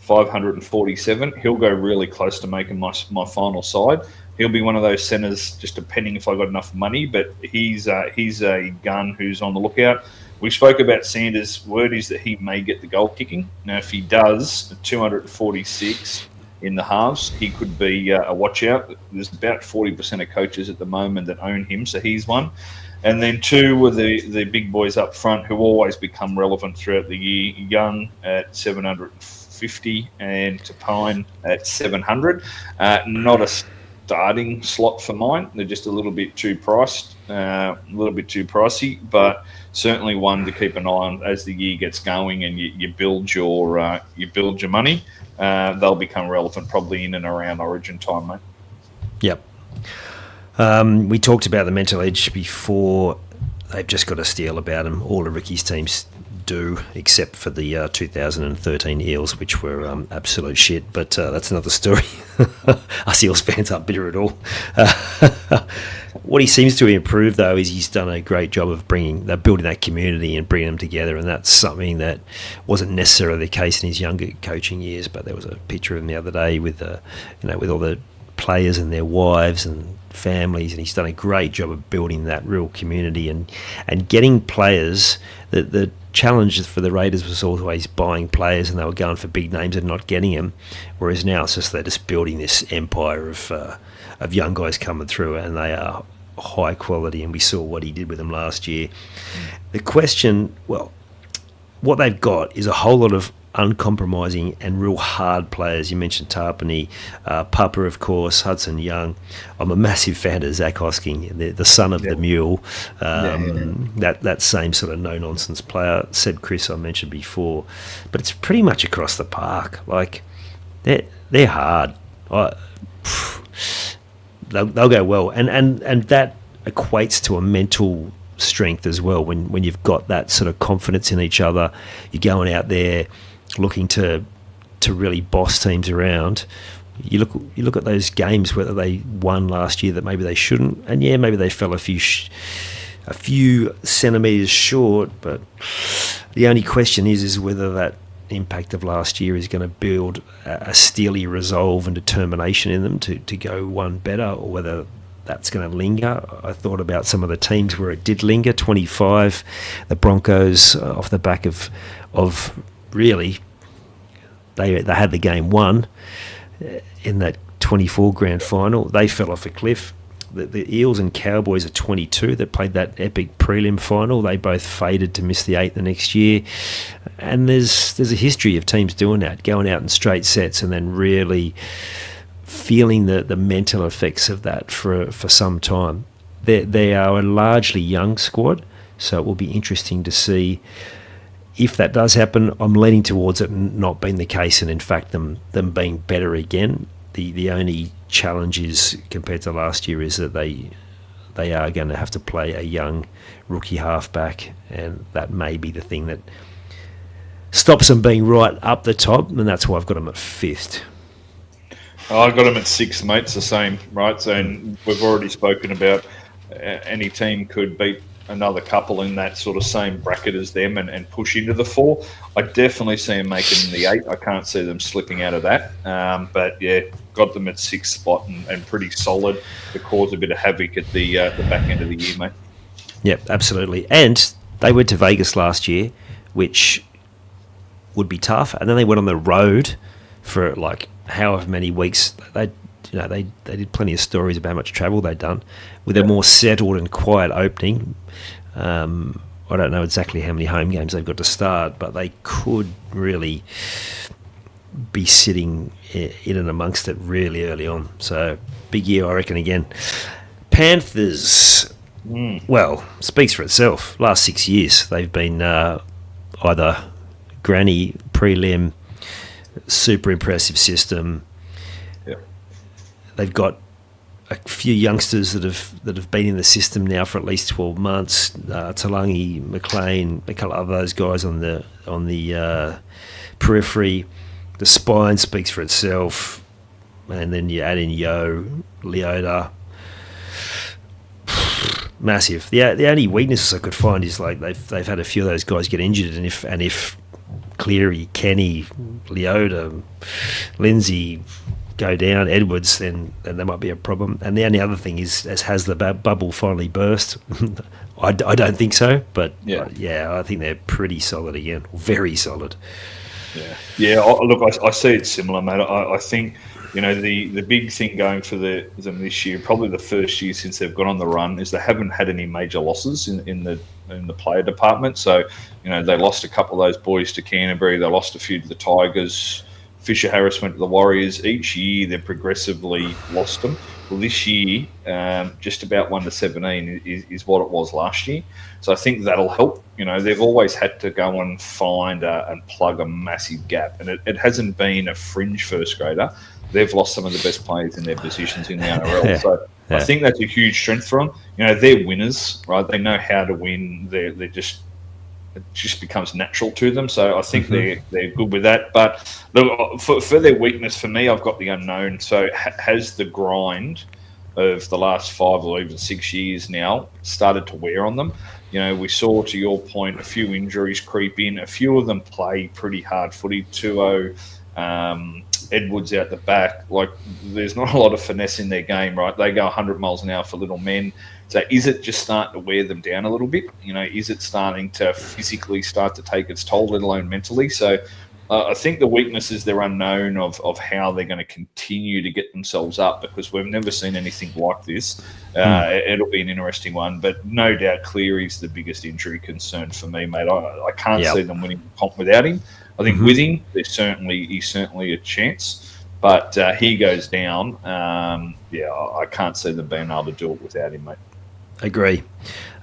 547. He'll go really close to making my final side. He'll be one of those centres, just depending if I got enough money. But he's a gun who's on the lookout. We spoke about Sanders. Word is that he may get the goal kicking. Now, if he does, 246 in the halves, he could be a watch out. There's about 40% of coaches at the moment that own him, so he's one. And then two were the big boys up front who always become relevant throughout the year. Young at 750 and Payne at 700. Not a starting slot for mine. They're just a little bit too pricey, but certainly one to keep an eye on as the year gets going and you build your money. They'll become relevant probably in and around Origin time, mate. Yep. We talked about the mental edge before. They've just got a steal about them. All the Ricky's teams do, except for the 2013 Eels, which were absolute shit. But that's another story. Us Eels fans aren't bitter at all. What he seems to improve, though, is he's done a great job of building that community and bringing them together, and that's something that wasn't necessarily the case in his younger coaching years. But there was a picture of him the other day with all the players and their wives and families, and he's done a great job of building that real community and getting players. The challenge for the Raiders was always buying players, and they were going for big names and not getting them, whereas now it's just they're just building this empire of young guys coming through, and they are high quality, and we saw what he did with them last year. The question, well, what they've got is a whole lot of uncompromising and real hard players. You mentioned Tarpany, Papa, of course, Hudson Young. I'm a massive fan of Zach Hosking, the son of the mule. That same sort of no-nonsense player. Seb Chris I mentioned before. But it's pretty much across the park. Like, they're hard. They'll go well. And that equates to a mental strength as well. When you've got that sort of confidence in each other, you're going out there looking to really boss teams around. You look at those games whether they won last year that maybe they shouldn't, and maybe they fell a few centimetres short. But the only question is whether that impact of last year is going to build a steely resolve and determination in them to go one better, or whether that's going to linger. I thought about some of the teams where it did linger. 25, the Broncos, off the back of really, they had the game won in that 24 grand final. They fell off a cliff. The Eels and Cowboys are 22 that played that epic prelim final. They both faded to miss the 8 the next year. And there's a history of teams doing that, going out in straight sets and then really feeling the mental effects of that for some time. They are a largely young squad, so it will be interesting to see if that does happen. I'm leaning towards it not being the case, and in fact them being better again. The only challenge is, compared to last year, is that they are going to have to play a young rookie halfback, and that may be the thing that stops them being right up the top, and that's why I've got them at 5th. I got them at 6, mate. It's the same, right? So we've already spoken about any team could beat another couple in that sort of same bracket as them and push into the 4. I definitely see them making the 8. I can't see them slipping out of that. But yeah, got them at 6th spot and pretty solid to cause a bit of havoc at the back end of the year, mate. Yep, absolutely. And they went to Vegas last year, which would be tough. And then they went on the road for like however many weeks. They did plenty of stories about how much travel they'd done with a more settled and quiet opening. I don't know exactly how many home games they've got to start, but they could really be sitting in and amongst it really early on. So big year, I reckon, again. Panthers, well, speaks for itself. Last 6 years, they've been either granny, prelim, super impressive system. They've got a few youngsters that have been in the system now for at least 12 months. Talangi, McLean, a couple of those guys on the periphery. The spine speaks for itself, and then you add in Leota. Massive. The only weaknesses I could find is like they've had a few of those guys get injured, and if Cleary, Kenny, Leota, Lindsay go down, Edwards, then there might be a problem. And the only other thing is, as has the bubble finally burst, I don't think so, but Yeah. I think they're pretty solid again, very solid. Yeah. Look, I see it similar, mate. I think the big thing going for them this year, probably the first year since they've gone on the run, is they haven't had any major losses in the player department. So they lost a couple of those boys to Canterbury, they lost a few to the Tigers. Fisher Harris went to the Warriors. Each year they've progressively lost them. Well, this year, just about 1-17 is what it was last year. So I think that'll help. They've always had to go and find and plug a massive gap, and it hasn't been a fringe first grader. They've lost some of the best players in their positions in the NRL. So I think that's a huge strength for them. They're winners, right? They know how to win. They're just it just becomes natural to them. So I think they're good with that. But look, for their weakness, for me, I've got the unknown. So has the grind of the last 5 or even 6 years now started to wear on them? We saw, to your point, a few injuries creep in. A few of them play pretty hard footy. 2-0, Edwards out the back. Like, there's not a lot of finesse in their game, right? They go 100 miles an hour for little men. So is it just starting to wear them down a little bit? Is it starting to physically start to take its toll, let alone mentally? So I think the weakness is they're unknown of how they're going to continue to get themselves up, because we've never seen anything like this. It'll be an interesting one, but no doubt Cleary's the biggest injury concern for me, mate. I can't see them winning the comp without him. I think with him, he's certainly a chance. But he goes down. I can't see them being able to do it without him, mate. Agree.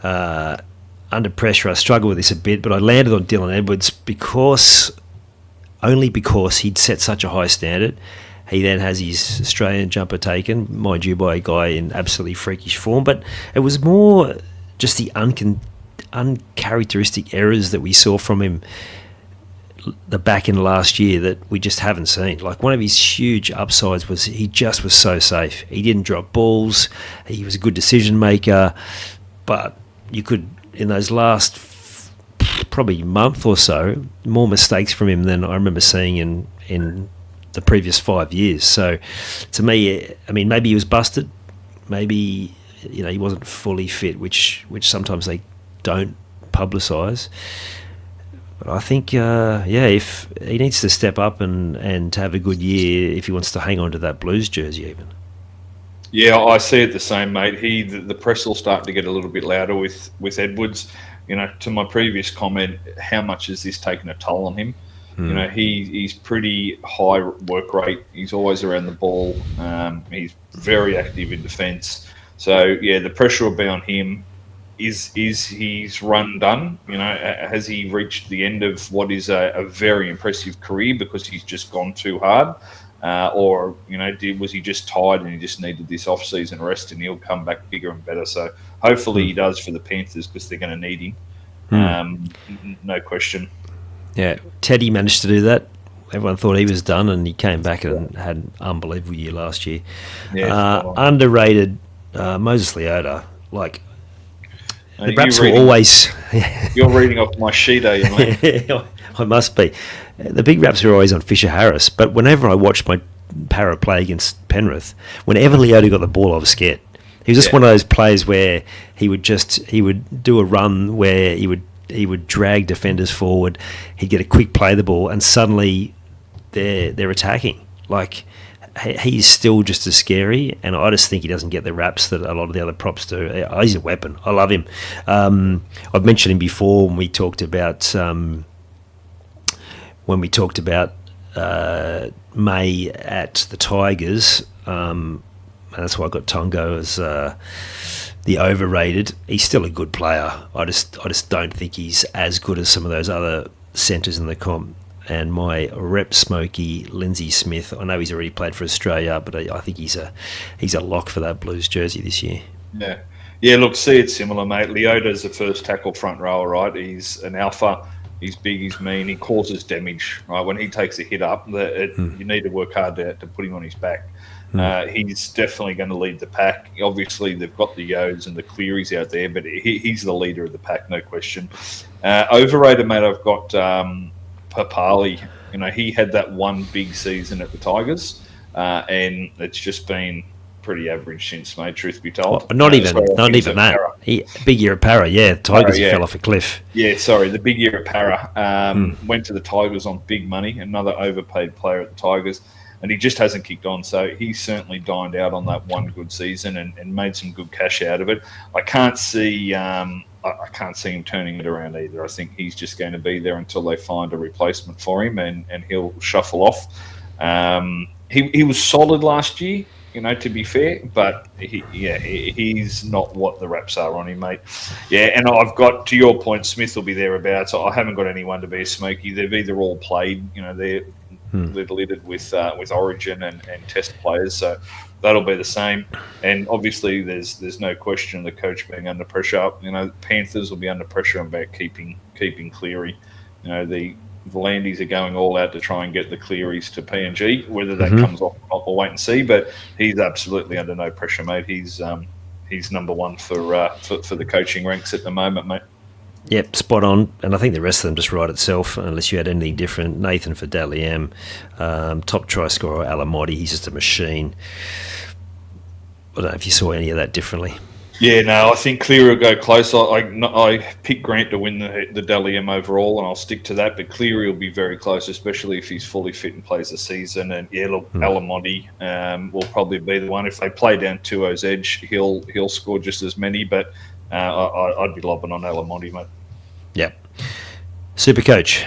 Under pressure, I struggle with this a bit, but I landed on Dylan Edwards only because he'd set such a high standard. He then has his Australian jumper taken, mind you, by a guy in absolutely freakish form. But it was more just the uncharacteristic errors that we saw from him the back end last year that we just haven't seen. Like, one of his huge upsides was he just was so safe. He didn't drop balls. He was a good decision maker. But you could, in those last probably month or so, more mistakes from him than I remember seeing in the previous 5 years. So to me, I mean, maybe he was busted. Maybe he wasn't fully fit, which sometimes they don't publicise. But I think, if he needs to step up and have a good year if he wants to hang on to that Blues jersey even. Yeah, I see it the same, mate. The press will start to get a little bit louder with Edwards. To my previous comment, how much has this taken a toll on him? He's pretty high work rate. He's always around the ball. He's very active in defence. So, the pressure will be on him. Is his run done? Has he reached the end of what is a very impressive career because he's just gone too hard? Or was he just tired and he just needed this off-season rest and he'll come back bigger and better? So hopefully he does for the Panthers, because they're going to need him. No question. Yeah, Teddy managed to do that. Everyone thought he was done, and he came back and had an unbelievable year last year. Underrated, Moses Leota. Like, the Raps were always... You're reading off my sheet, are you, mate? I must be. The big Raps were always on Fisher Harris, but whenever I watched my Para play against Penrith, whenever Leota got the ball, I was scared. He was just one of those players where he would do a run where he would drag defenders forward, he'd get a quick play of the ball, and suddenly they're attacking. Like, he's still just as scary, and I just think he doesn't get the raps that a lot of the other props do. He's a weapon. I love him. I've mentioned him before when we talked about May at the Tigers. And that's why I got Tongo as the overrated. He's still a good player. I just don't think he's as good as some of those other centres in the comp. And my rep Smokey, Lindsay Smith, I know he's already played for Australia, but I think he's a lock for that Blues jersey this year. Yeah. Look, see, it's similar, mate. Leota's the first tackle front rower, right? He's an alpha. He's big, he's mean, he causes damage, right? When he takes a hit up, you need to work hard to put him on his back. He's definitely going to lead the pack. Obviously, they've got the Yodes and the Clearys out there, but he's the leader of the pack, no question. Overrated, mate, I've got Papali. He had that one big season at the Tigers, and it's just been pretty average since, mate. Truth be told, Well, not even that. Big year at Para, yeah. Tigers, he fell off a cliff. Yeah, sorry, the big year at Para. Went to the Tigers on big money, another overpaid player at the Tigers, and he just hasn't kicked on. So he's certainly dined out on that one good season and made some good cash out of it. I can't see him turning it around either. I think he's just going to be there until they find a replacement for him, and he'll shuffle off. He was solid last year, to be fair, but he's not what the raps are on him, mate. Yeah, and I've got, to your point, Smith will be thereabouts. I haven't got anyone to be a smoky. They've either all played, they're littered with Origin and Test players, so that'll be the same. And obviously, there's no question of the coach being under pressure. Panthers will be under pressure about keeping Cleary. The Volandis are going all out to try and get the Clearys to PNG. Whether that comes off, we'll wait and see. But he's absolutely under no pressure, mate. He's number one for the coaching ranks at the moment, mate. Yep, spot on. And I think the rest of them just write itself, unless you had anything different. Nathan for Dally top try scorer Alamotti. He's just a machine. I don't know if you saw any of that differently. Yeah, no, I think Cleary will go close. I picked Grant to win the Dally M overall, and I'll stick to that. But Cleary will be very close, especially if he's fully fit and plays the season. And yeah, look, Alamotti will probably be the one. If they play down 2-0's edge, he'll score just as many. But I'd be lobbing on Alamotti, mate. Yep. SuperCoach.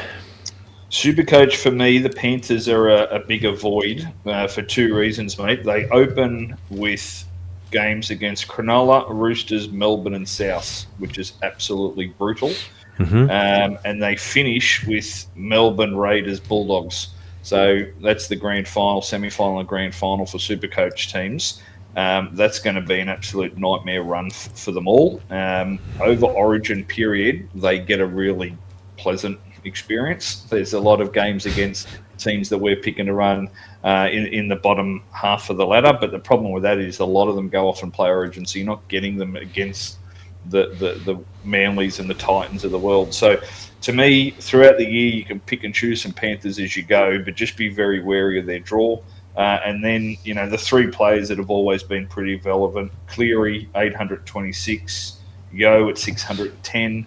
SuperCoach, for me, the Panthers are a bigger void for two reasons, mate. They open with games against Cronulla, Roosters, Melbourne and South, which is absolutely brutal. And they finish with Melbourne, Raiders, Bulldogs. So that's the grand final, semi-final and grand final for SuperCoach teams. That's going to be an absolute nightmare run for them all. Over Origin period, they get a really pleasant experience. There's a lot of games against teams that we're picking to run in the bottom half of the ladder, but the problem with that is a lot of them go off and play Origin, so you're not getting them against the Manlys and the Titans of the world. So to me, throughout the year, you can pick and choose some Panthers as you go, but just be very wary of their draw. And then, the three players that have always been pretty relevant: Cleary, 826, Yo at 610,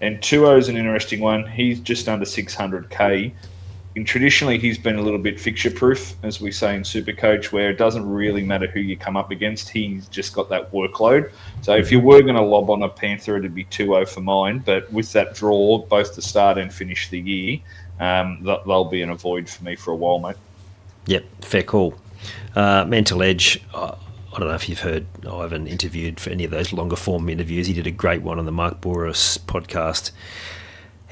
and Tuo's an interesting one. He's just under 600K. And traditionally, he's been a little bit fixture-proof, as we say in SuperCoach, where it doesn't really matter who you come up against. He's just got that workload. So if you were going to lob on a Panther, it'd be 2-0 for mine. But with that draw, both to start and finish the year, they'll be in a void for me for a while, mate. Yep, fair call. Mental Edge, I don't know if you've heard Ivan interviewed for any of those longer form interviews. He did a great one on the Mark Boris podcast.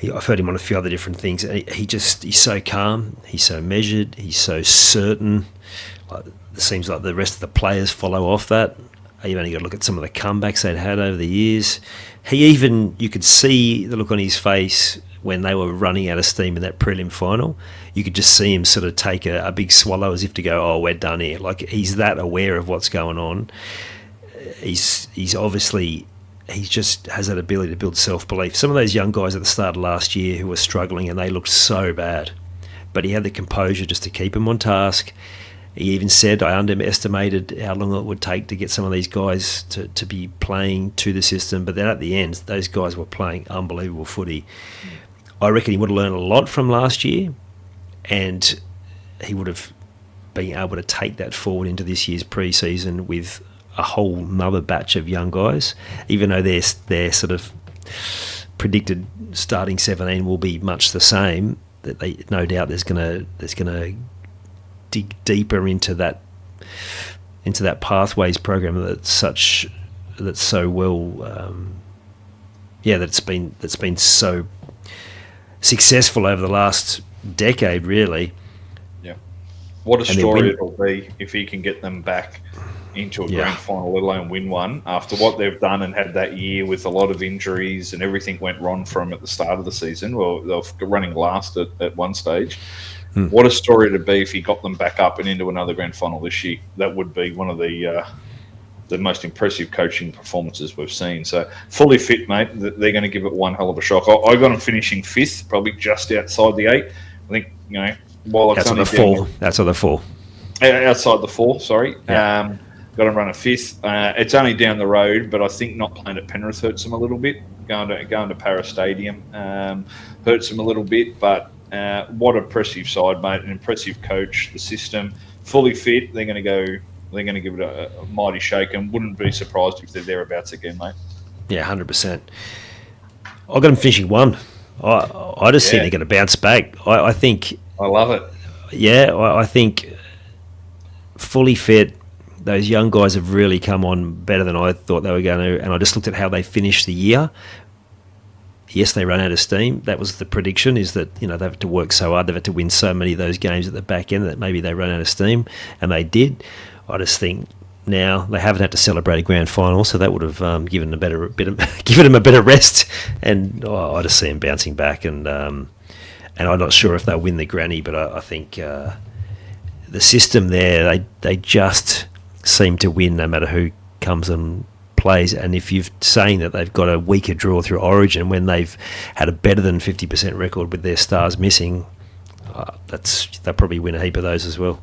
I've heard him on a few other different things. He's so calm, he's so measured, he's so certain. It seems like the rest of the players follow off that. You've only got to look at some of the comebacks they'd had over the years. You could see the look on his face when they were running out of steam in that prelim final. You could just see him sort of take a big swallow as if to go, oh, we're done here. Like, he's that aware of what's going on. He's obviously... He just has that ability to build self-belief. Some of those young guys at the start of last year who were struggling and they looked so bad, but he had the composure just to keep them on task. He even said, I underestimated how long it would take to get some of these guys to be playing to the system, but then at the end, those guys were playing unbelievable footy. I reckon he would have learned a lot from last year, and he would have been able to take that forward into this year's pre-season with a whole nother batch of young guys, even though their sort of predicted starting 17 will be much the same. That they, no doubt, there's gonna dig deeper into that pathways program that's so well, that's been so successful over the last decade, really. Yeah, what a story it'll be if he can get them back into a grand final, let alone win one, after what they've done and had that year with a lot of injuries and everything went wrong from at the start of the season. Well, they were running last at one stage. What a story to be if he got them back up and into another grand final this year. That would be one of the most impressive coaching performances we've seen. So fully fit, mate. They're going to give it one hell of a shock. I got them finishing 5th, probably just outside the 8. I think, while it's that's on the 4. That's on the 4. Outside the 4, sorry. Yeah. got to run a fifth. It's only down the road, but I think not playing at Penrith hurts them a little bit. Going to Para Stadium hurts them a little bit, but what an impressive side, mate! An impressive coach. The system fully fit. They're going to go. They're going to give it a mighty shake, and wouldn't be surprised if they're thereabouts again, mate. Yeah, 100%. I've got them finishing one. I just think they're going to bounce back. I think. I love it. Yeah, I think fully fit. Those young guys have really come on better than I thought they were going to, and I just looked at how they finished the year. Yes, they run out of steam. That was the prediction, is that, they've had to work so hard, they've had to win so many of those games at the back end that maybe they run out of steam, and they did. I just think now they haven't had to celebrate a grand final, so that would have given them a better rest, and I just see them bouncing back, and I'm not sure if they'll win the granny, but I think the system there, they just seem to win no matter who comes and plays. And if you're saying that they've got a weaker draw through Origin when they've had a better than 50% record with their stars missing, they'll probably win a heap of those as well.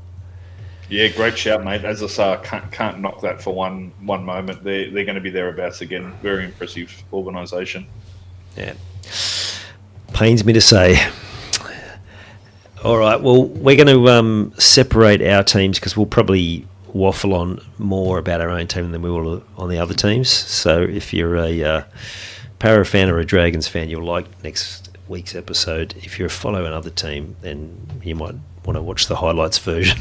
Yeah, great shout, mate. As I say, I can't knock that for one moment. They're going to be thereabouts again. Very impressive organisation. Yeah. Pains me to say. All right, well, we're going to separate our teams because we'll probably waffle on more about our own team than we will on the other teams. So if you're a Para fan or a Dragons fan, you'll like next week's episode. If you're a follow another team, then you might want to watch the highlights version.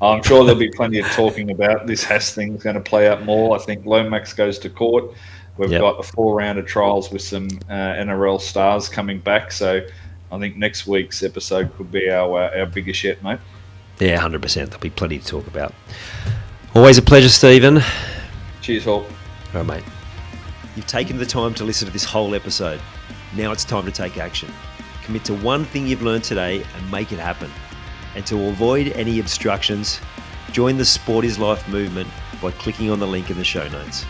I'm sure there'll be plenty of talking about this Haas thing is going to play out more. I think Lomax goes to court. We've got a 4-round of trials with some NRL stars coming back. So I think next week's episode could be our biggest yet, mate. Yeah, 100%. There'll be plenty to talk about. Always a pleasure, Stephen. Cheers, Hawk. All right, mate. You've taken the time to listen to this whole episode. Now it's time to take action. Commit to one thing you've learned today and make it happen. And to avoid any obstructions, join the Sport is Life movement by clicking on the link in the show notes.